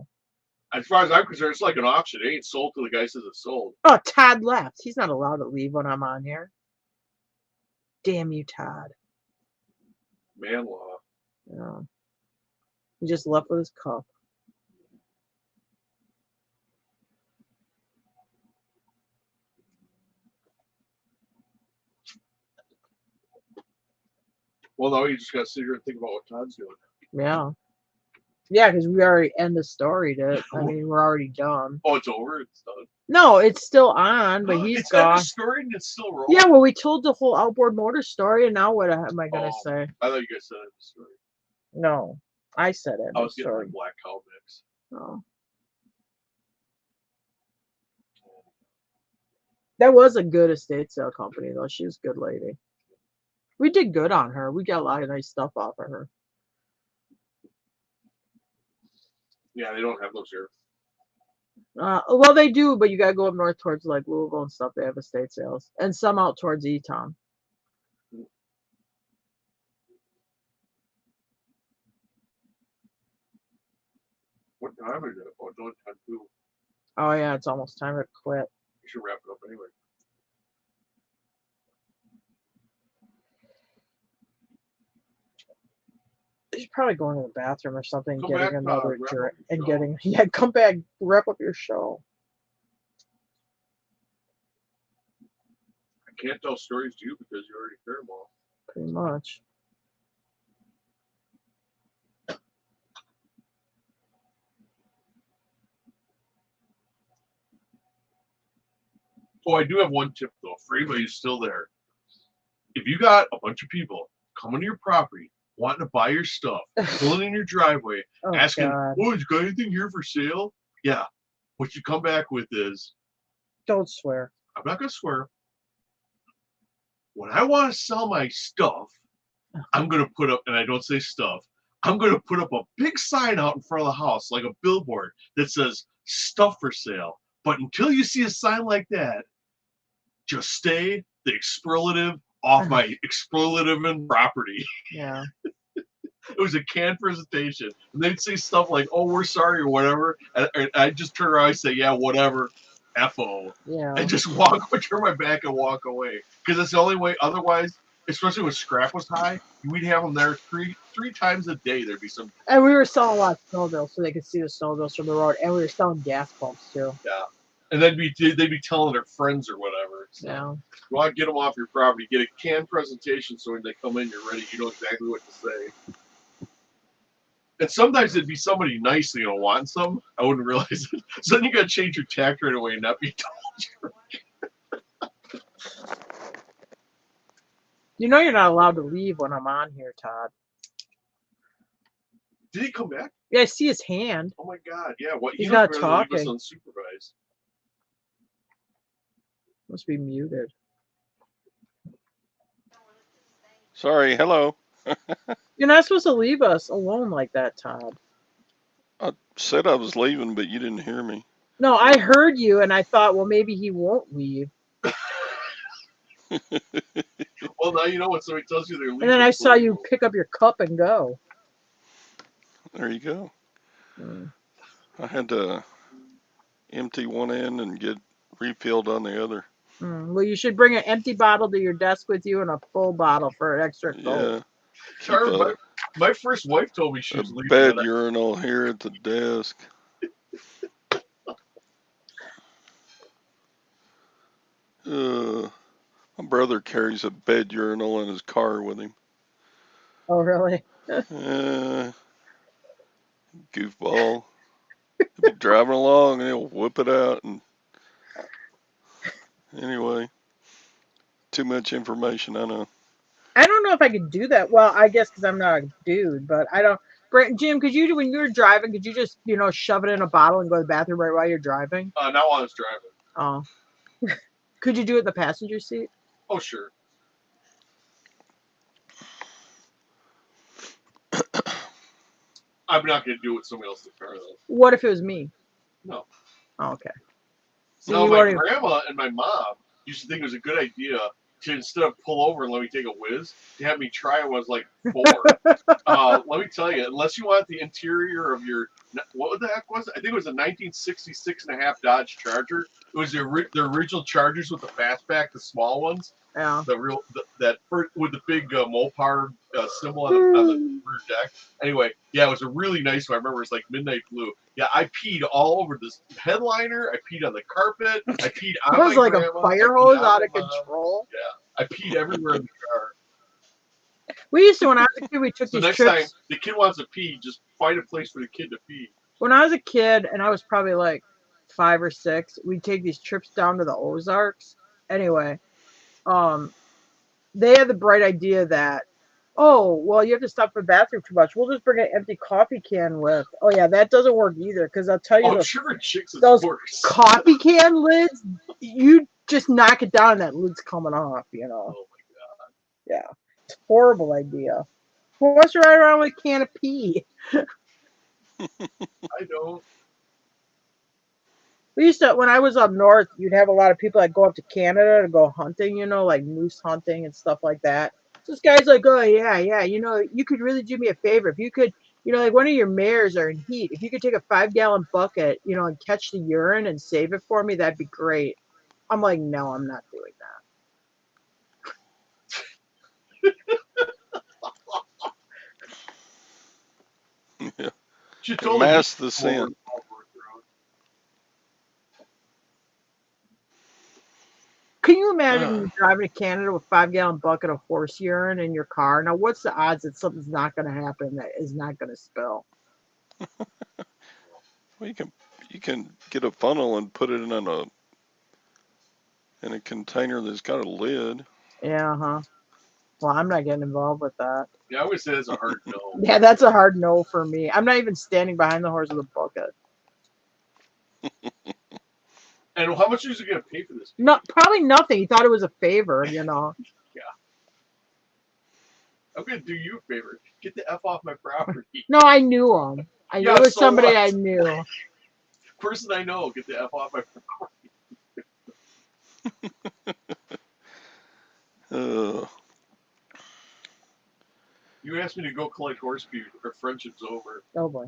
As far as I'm concerned, it's like an auction. It ain't sold till the guy says it's sold. Oh, Todd left. He's not allowed to leave when I'm on here. Damn you, Todd. Man law. Yeah. He just left with his cup. Well, no, you just got to sit here and think about what Todd's doing. Yeah. Yeah, because we already end the story. I mean, we're already done. Oh, it's over? It's done? No, it's still on, but he's it's gone. It's the story and it's still rolling? Yeah, well, we told the whole outboard motor story, and now what am I going to say? I thought you guys said it in the story. No, I said it. I was getting my Black Cow mix. Oh. That was a good estate sale company, though. She was a good lady. We did good on her. We got a lot of nice stuff off of her. Yeah, they don't have those here. Well, they do, but you gotta go up north towards like Louisville and stuff. They have estate sales, and some out towards Eton. What time is it? Oh, it's only 10:02. Oh yeah, it's almost time to quit. You should wrap it up anyway. She's probably going to the bathroom or something, Come getting back, another drink, and show. getting come back, wrap up your show. I can't tell stories to you because you already heard them all. Pretty much. Oh, I do have one tip though for anybody who's still there. If you got a bunch of people coming to your property, wanting to buy your stuff, pulling in your driveway, asking, God. "Oh, you got anything here for sale?" Yeah. What you come back with is, Don't swear. I'm not gonna swear. When I want to sell my stuff, I'm gonna put up, and I don't say stuff, I'm gonna put up a big sign out in front of the house, like a billboard that says stuff for sale. But until you see a sign like that, just stay the expletive off my expletive and property. Yeah. It was a canned presentation. And they'd say stuff like, "Oh, we're sorry," or whatever. And I'd just turn around and say, "Yeah, whatever. F-O." Yeah. And just turn my back and walk away. Because it's the only way. Otherwise, especially when scrap was high, we'd have them there three times a day. There'd be some. And we were selling a lot of snowmobiles so they could see the snowmobiles from the road. And we were selling gas pumps too. Yeah. And they'd be telling their friends or whatever. So Yeah. you want to get them off your property, get a canned presentation so when they come in, you're ready. You know exactly what to say. And sometimes it'd be somebody nice, wanting some. I wouldn't realize it. So then you got to change your tack right away and not be told. You know you're not allowed to leave when I'm on here, Todd. Did he come back? Yeah, I see his hand. Oh my God! Yeah, what? He's He not doesn't really leave us talking. unsupervised. Must be muted. Sorry, hello. You're not supposed to leave us alone like that, Todd. I said I was leaving, but you didn't hear me. No, I heard you, and I thought, well, maybe he won't leave. Well, now you know when somebody tells you they're leaving. And then I saw you pick up your cup and go. There you go. Mm. I had to empty one end and get refilled on the other. Well, you should bring an empty bottle to your desk with you and a full bottle for an extra cold. Yeah. Keep My first wife told me she a was leaving. bed urinal here at the desk. My brother carries a bed urinal in his car with him. Oh, really? Goofball. He'll be driving along and he'll whip it out. And anyway, too much information, I know. I don't know if I could do that. Well, I guess because I'm not a dude, but I don't. Jim, could you, when you were driving, could you just, shove it in a bottle and go to the bathroom right while you're driving? Not while I was driving. Oh. Could you do it in the passenger seat? Oh, sure. I'm not going to do it with somebody else's car, though. What if it was me? No. Oh, okay. So no, my grandma and my mom used to think it was a good idea to, instead of pull over and let me take a whiz, to have me try it when I was like 4. Let me tell you, unless you want the interior of your, what the heck was it? I think it was a 1966.5 Dodge Charger. It was the original Chargers with the fastback, the small ones. Yeah. That first, with the big Mopar symbol on the rear deck. Anyway, yeah, it was a really nice one. I remember it was like midnight blue. Yeah, I peed all over this headliner. I peed on the carpet. I peed on my grandma. It was like a fire hose out of control. Yeah, I peed everywhere in the car. We used to, when I was a kid, we took these next trips. Time the kid wants to pee, just find a place for the kid to pee. When I was a kid, and I was probably like 5 or 6, we'd take these trips down to the Ozarks. Anyway, they had the bright idea that, oh, well, you have to stop for the bathroom too much. We'll just bring an empty coffee can with. Oh, yeah, that doesn't work either, because I'll tell you, those coffee can lids, you just knock it down and that lid's coming off, Oh, my God. Yeah, it's a horrible idea. Who wants to ride around with a can of pee? I don't. We used to, when I was up north, you'd have a lot of people that go up to Canada to go hunting, like moose hunting and stuff like that. So this guy's like, oh, yeah, you could really do me a favor. If you could, like one of your mares are in heat. If you could take a 5-gallon bucket, and catch the urine and save it for me, that'd be great. I'm like, no, I'm not doing that. Yeah. She told mask the sin. Can you imagine driving to Canada with a 5-gallon bucket of horse urine in your car? Now, what's the odds that something's not going to happen that is not going to spill? Well, you can get a funnel and put it in a container that's got a lid. Yeah, huh? Well, I'm not getting involved with that. Yeah, I always say it's a hard no. Yeah, that's a hard no for me. I'm not even standing behind the horse with a bucket. And how much is he going to pay for this? No, probably nothing. He thought it was a favor, Yeah. I'm going to do you a favor. Get the F off my property. No, I knew him. I knew it was somebody I knew. Person I know, get the F off my property. You asked me to go collect horse pee. Our friendship's over. Oh, boy.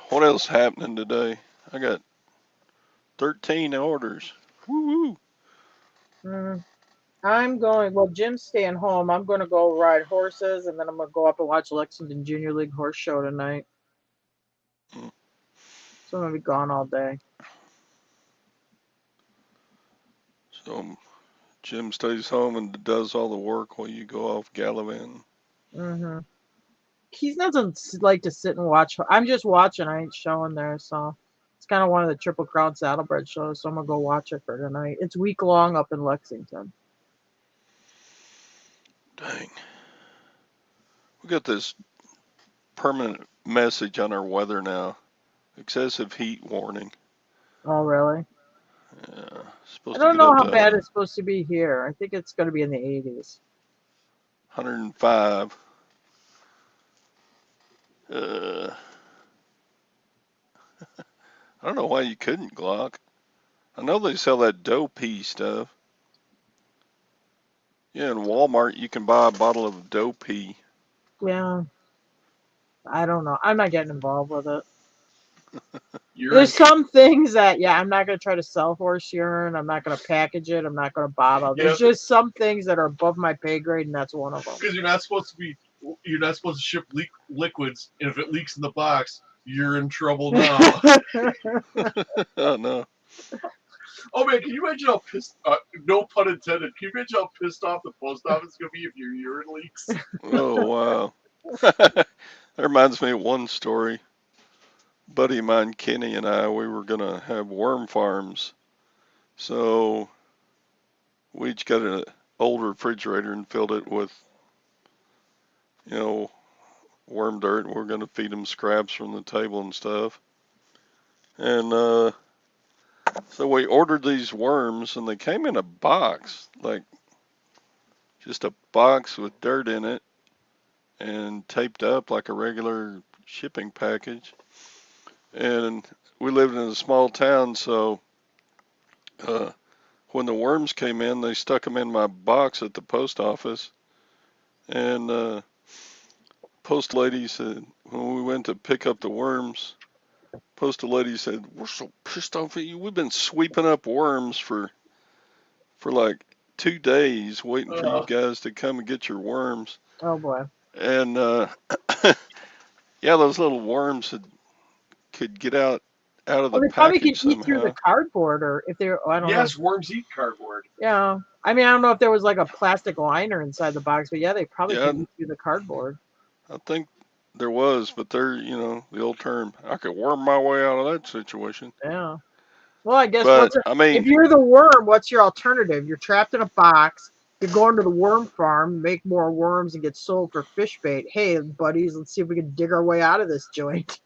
What else happening today? I got 13 orders. Woo-hoo. I'm going, well, Jim's staying home. I'm going to go ride horses, and then I'm going to go up and watch Lexington Junior League Horse Show tonight. So I'm going to be gone all day. So Jim stays home and does all the work while you go off gallivanting. Mhm. He doesn't like to sit and watch. I'm just watching. I ain't showing there, so it's kind of one of the Triple Crown Saddlebred shows. So I'm gonna go watch it for tonight. It's week long up in Lexington. Dang. We got this permanent message on our weather now. Excessive heat warning. Oh, really? Yeah. I Supposed to don't get know up how to bad it's supposed to be here. I think it's gonna be in the 80s. 105. Uh, I don't know why you couldn't, Glock. I know they sell that dough pea stuff. Yeah, in Walmart you can buy a bottle of dough pea. Yeah, I don't know. I'm not getting involved with it. Urine. There's some things that, yeah, I'm not gonna try to sell horse urine. I'm not gonna package it. I'm not gonna bottle. Yeah. There's just some things that are above my pay grade, and that's one of them. Because you're not supposed to ship liquids, and if it leaks in the box, you're in trouble now. Oh no. Oh man, can you imagine how pissed? No pun intended. Can you imagine how pissed off the post office is gonna be if your urine leaks? Oh wow. That reminds me of one story. Buddy of mine, Kenny, and I, we were gonna have worm farms. So we each got an old refrigerator and filled it with, you know, worm dirt. We're gonna feed them scraps from the table and stuff. And so we ordered these worms, and they came in a box, like just a box with dirt in it, and taped up like a regular shipping package. And we lived in a small town, so uh, when the worms came in, they stuck them in my box at the post office. And post lady said, when we went to pick up the worms, postal lady said, "We're so pissed off at you. We've been sweeping up worms for like 2 days, waiting for you guys to come and get your worms." Oh boy. And yeah, those little worms could get out of Well, the they probably can package eat through the somehow. cardboard, or if they're, I don't know. Yes, worms eat cardboard. Yeah. I mean, I don't know if there was like a plastic liner inside the box, but yeah, they probably Yeah, can eat through the cardboard. I think there was, but they're, the old term, I could worm my way out of that situation. Yeah. Well, I guess But I if mean, you're the worm, what's your alternative? You're trapped in a box. You're going to the worm farm, make more worms, and get sold for fish bait. Hey, buddies, let's see if we can dig our way out of this joint.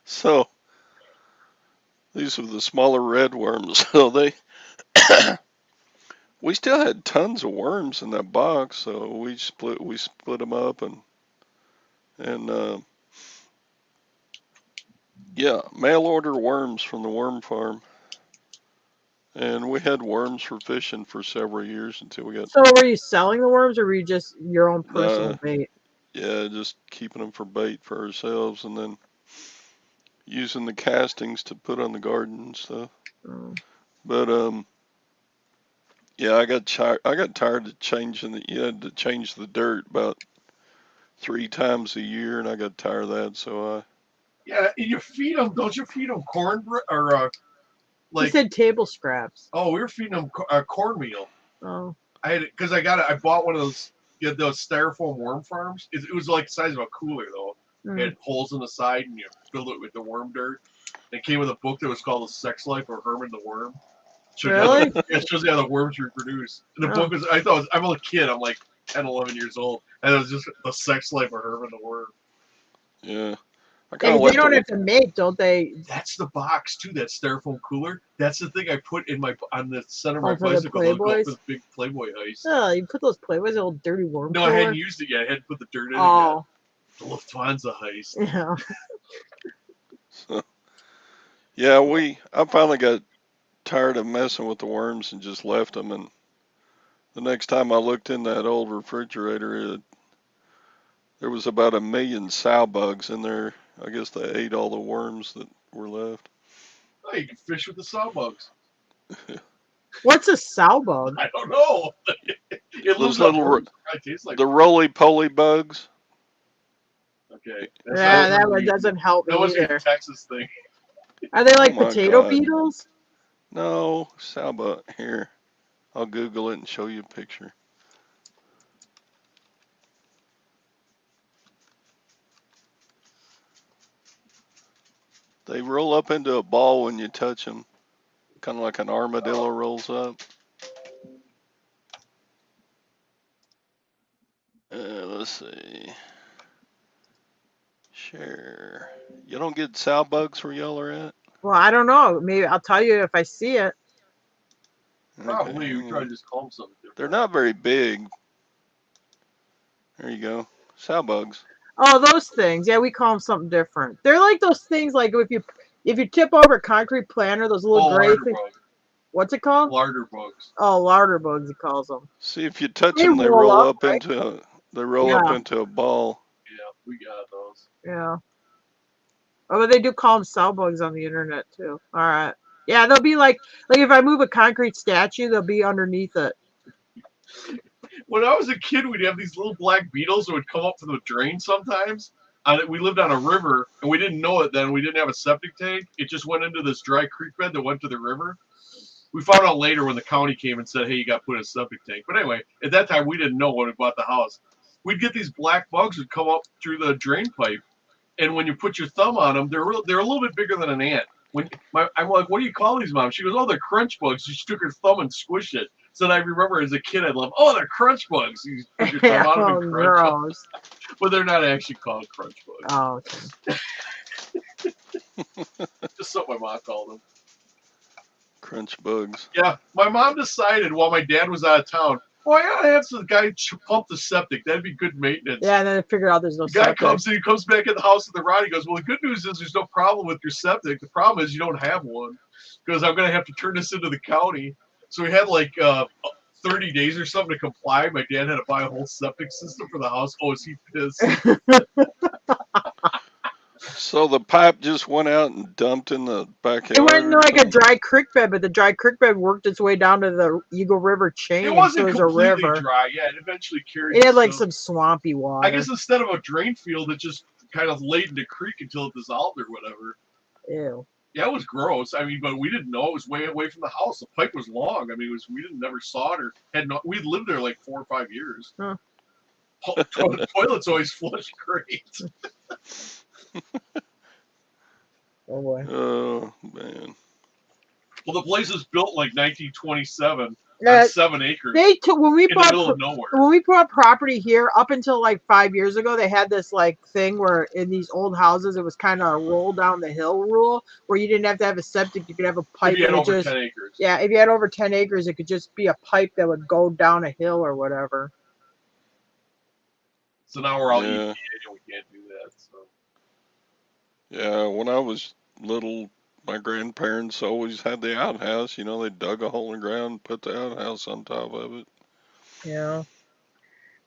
so these were the smaller red worms. So we still had tons of worms in that box. So we split them up and yeah, mail order worms from the worm farm. And we had worms for fishing for several years until we got, So, were you selling the worms, or were you just your own personal bait? yeah, just keeping them for bait for ourselves and then using the castings to put on the garden and stuff. Oh. But yeah, I got tired of changing you had to change the dirt about 3 times a year, and I got tired of that. So Yeah, and you feed them. Don't you feed them cornbread or He like? said table scraps. Oh, we were feeding them cornmeal. Oh. I bought one of those. You know, those styrofoam worm farms. It was like the size of a cooler though. Mm. It had holes in the side, and you filled it with the worm dirt. It came with a book that was called The Sex Life of Herman the Worm. Really? It shows you how the worms reproduce. And the Oh. book was, I'm a kid, I'm like 10, 11 years old, and it was just The Sex Life of Herman the Worm. yeah, I Hey, kind of they like don't have to mate, don't they? That's the box, too, that styrofoam cooler. That's the thing I put on the center of my for the bicycle to go Playboys? for the big Playboy heist. Oh, you put those Playboys in a old dirty worm No, cooler? I hadn't used it yet. I had to put the dirt in it yet. Oh. The Lufthansa heist. Yeah. So, yeah, I finally got tired of messing with the worms and just left them. And the next time I looked in that old refrigerator, there was about 1 million sow bugs in there. I guess they ate all the worms that were left. Oh, you can fish with the saw bugs. What's a sow bug? I don't know. It Those lives on little worms. It tastes like the roly-poly bugs. Okay. Yeah, that one doesn't help That me was a either. Texas thing. Are they like Oh my potato God. beetles? No, sow bug. Here, I'll Google it and show you a picture. They roll up into a ball when you touch them, kind of like an armadillo rolls up. Let's see. Share. You don't get sow bugs where y'all are at? Well, I don't know. Maybe I'll tell you if I see it. Probably Okay, you try to just call them something different. they're not very big. There you go. Sow bugs. Oh, those things. Yeah, we call them something different. They're like those things. Like if you tip over a concrete planter, those little gray larder things. bug. What's it called? Larder bugs. Oh, larder bugs. He calls them. See, if you touch They them, they roll roll up, up right? into a ball. Yeah, we got those. Yeah. Oh, but they do call them cell bugs on the internet too. All right. Yeah, they'll be like if I move a concrete statue, they'll be underneath it. When I was a kid, we'd have these little black beetles that would come up from the drain sometimes. We lived on a river, and we didn't know it then. We didn't have a septic tank. It just went into this dry creek bed that went to the river. We found out later when the county came and said, hey, you got to put in a septic tank. But anyway, at that time, we didn't know when we bought the house. We'd get these black bugs that come up through the drain pipe. And when you put your thumb on them, they're a little bit bigger than an ant. I'm like, what do you call these, Mom? She goes, oh, they're crunch bugs. She took her thumb and squished it. So I remember as a kid, I'd love, oh, they're crunch bugs. You put your thumb on them and crunch them. But they're not actually called crunch bugs. Oh, okay. Just something my mom called them. Crunch bugs. Yeah, my mom decided while my dad was out of town, I gotta have some guy pump the septic. That'd be good maintenance. Yeah, and then I figured out there's no septic. The guy comes back in the house with the rod. He goes, well, the good news is there's no problem with your septic. The problem is you don't have one because I'm going to have to turn this into the county. So we had like 30 days or something to comply. My dad had to buy a whole septic system for the house. Oh, is he pissed? So the pipe just went out and dumped in the backyard? It went into like a dry creek bed, but the dry creek bed worked its way down to the Eagle River chain. It wasn't so it was completely a river. dry. Yeah, it eventually carried. It had like some swampy water. I guess instead of a drain field, it just kind of laid in the creek until it dissolved or whatever. Ew. Yeah, it was gross. I mean, but we didn't know it was way away from the house. The pipe was long. I mean, we never saw it or had no. We'd lived there like 4 or 5 years. Huh. Toilets always flush great. Oh boy. Oh man. Well, the place was built like 1927 on 7 acres. They took when we in the middle of nowhere. When we bought property here, up until like 5 years ago, they had this like thing where in these old houses it was kind of a roll down the hill rule, where you didn't have to have a septic, you could have a pipe. If you had over 10 acres. Yeah, if you had over 10 acres, it could just be a pipe that would go down a hill or whatever. So now we're all EPA and we can't do that. So. Yeah, when I was little, my grandparents always had the outhouse. You know, they dug a hole in the ground and put the outhouse on top of it. Yeah.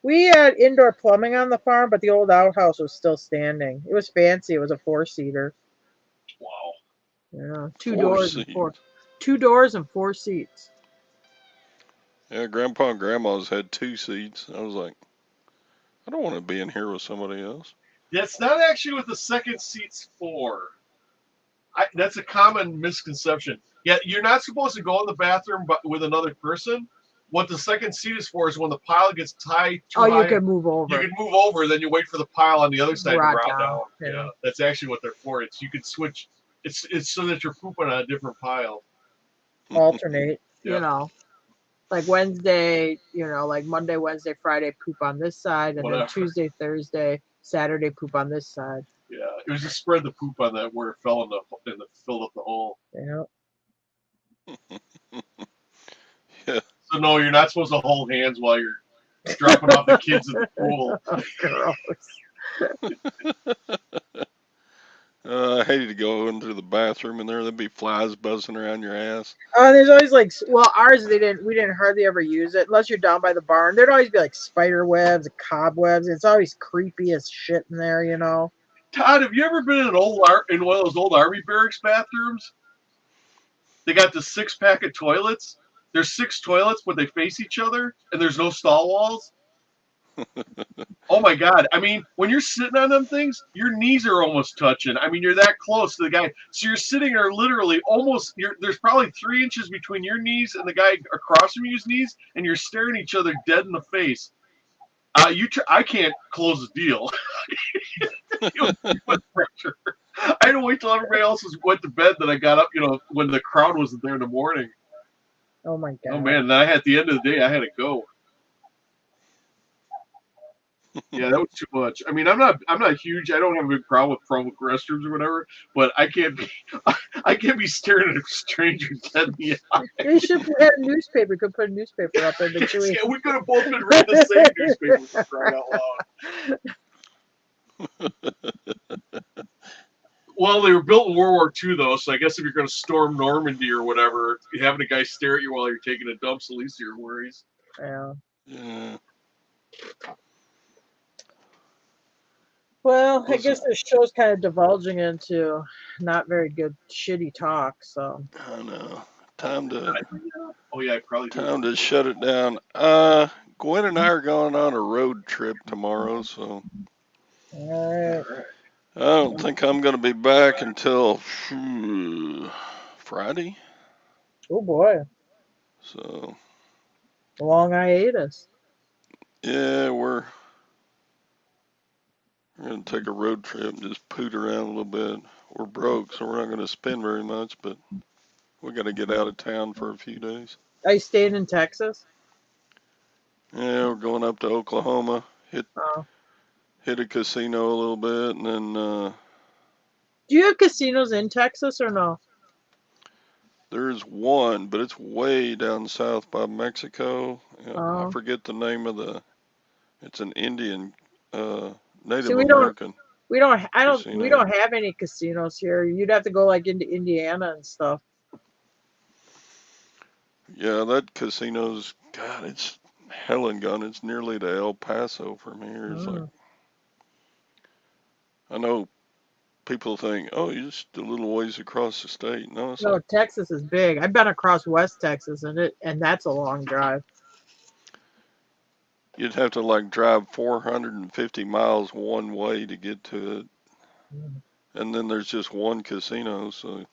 We had indoor plumbing on the farm, but the old outhouse was still standing. It was fancy. It was a 4-seater. Wow. Yeah. 2 doors and 4 seats. Yeah, Grandpa and Grandma's had 2 seats. I was like, I don't want to be in here with somebody else. That's not actually what the second seat's for. That's a common misconception. Yeah, you're not supposed to go in the bathroom with another person. What the second seat is for is when the pile gets too high. You can move over. You can move over, then you wait for the pile on the other side to drop down. Yeah, that's actually what they're for. It's you can switch. It's so that you're pooping on a different pile. Alternate, Yeah. you know. Like Wednesday, like Monday, Wednesday, Friday, poop on this side, and then Tuesday, Thursday, Saturday, poop on this side. Yeah, it was just spread the poop on that where it fell in the filled up the hole. Yeah. Yeah. So no, you're not supposed to hold hands while you're dropping off the kids in the pool. Oh, I hated to go into the bathroom and there'd be flies buzzing around your ass. There's always ours we didn't hardly ever use it unless you're down by the barn. There'd always be like spider webs, cobwebs. It's always creepy as shit in there, Todd, have you ever been in one of those old army barracks bathrooms? They got the 6-pack of toilets. There's 6 toilets, but they face each other, and there's no stall walls. Oh my God! I mean, when you're sitting on them things, your knees are almost touching. I mean, you're that close to the guy, so you're sitting there literally almost. There's probably 3 inches between your knees and the guy across from you's knees, and you're staring each other dead in the face. I can't close the deal. Pressure. I had to wait till everybody else went to bed. Then I got up, when the crowd wasn't there in the morning. Oh my god. Oh man! Then at the end of the day, I had to go. Yeah, that was too much. I mean, I'm not huge. I don't have a big problem with public restrooms or whatever. But I can't be staring at a stranger dead in the eye. You should have a newspaper. You could put a newspaper up there. But Yeah, we could have both been reading the same newspaper for crying out loud. Well, they were built in World War II, though, so I guess if you're going to storm Normandy or whatever, having a guy stare at you while you're taking a dump's the least of your worries. yeah. Yeah. Well, I guess this show's kind of divulging into not very good, shitty talk. So I know. Time to. Oh yeah, probably. Time to shut it down. Gwen and I are going on a road trip tomorrow, so. all right. I don't think I'm going to be back until Friday. Oh boy. So. Long hiatus. Yeah, we're going to take a road trip and just poot around a little bit. We're broke, so we're not going to spend very much, but we got to get out of town for a few days. Are you staying in Texas? Yeah, we're going up to Oklahoma, hit a casino a little bit, and then Do you have casinos in Texas or no? there's one, but it's way down south by Mexico. I forget the name of it's an Indian, Native American. We don't have any casinos here. You'd have to go like into Indiana and stuff. Yeah, that casino's, God, it's hell and gun. It's nearly to El Paso from here. It's like, I know people think, oh, you're just a little ways across the state. No, it's like, Texas is big. I've been across West Texas, and that's a long drive. you'd have to like drive 450 miles one way to get to it. And then there's just one casino, so.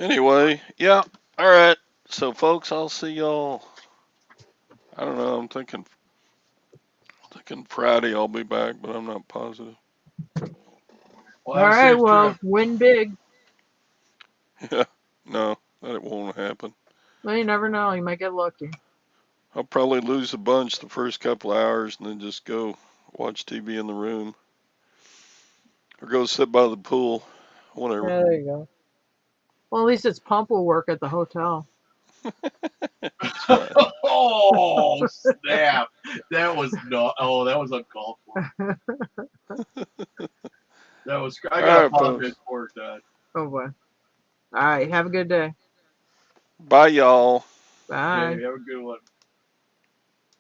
Anyway, yeah, all right. So, folks, I'll see y'all. I don't know. I'm thinking Friday I'll be back, but I'm not positive. Well, all right. Well, win big. Yeah. No, that won't happen. Well, you never know. You might get lucky. I'll probably lose a bunch the first couple hours and then just go watch TV in the room or go sit by the pool, whatever. Yeah, there you go. Well, at least its pump will work at the hotel. Oh, snap. That was not. Oh, that was uncalled for. That was. I got a apologize for that. Oh, boy. All right. Have a good day. Bye, y'all. Bye. Okay, have a good one.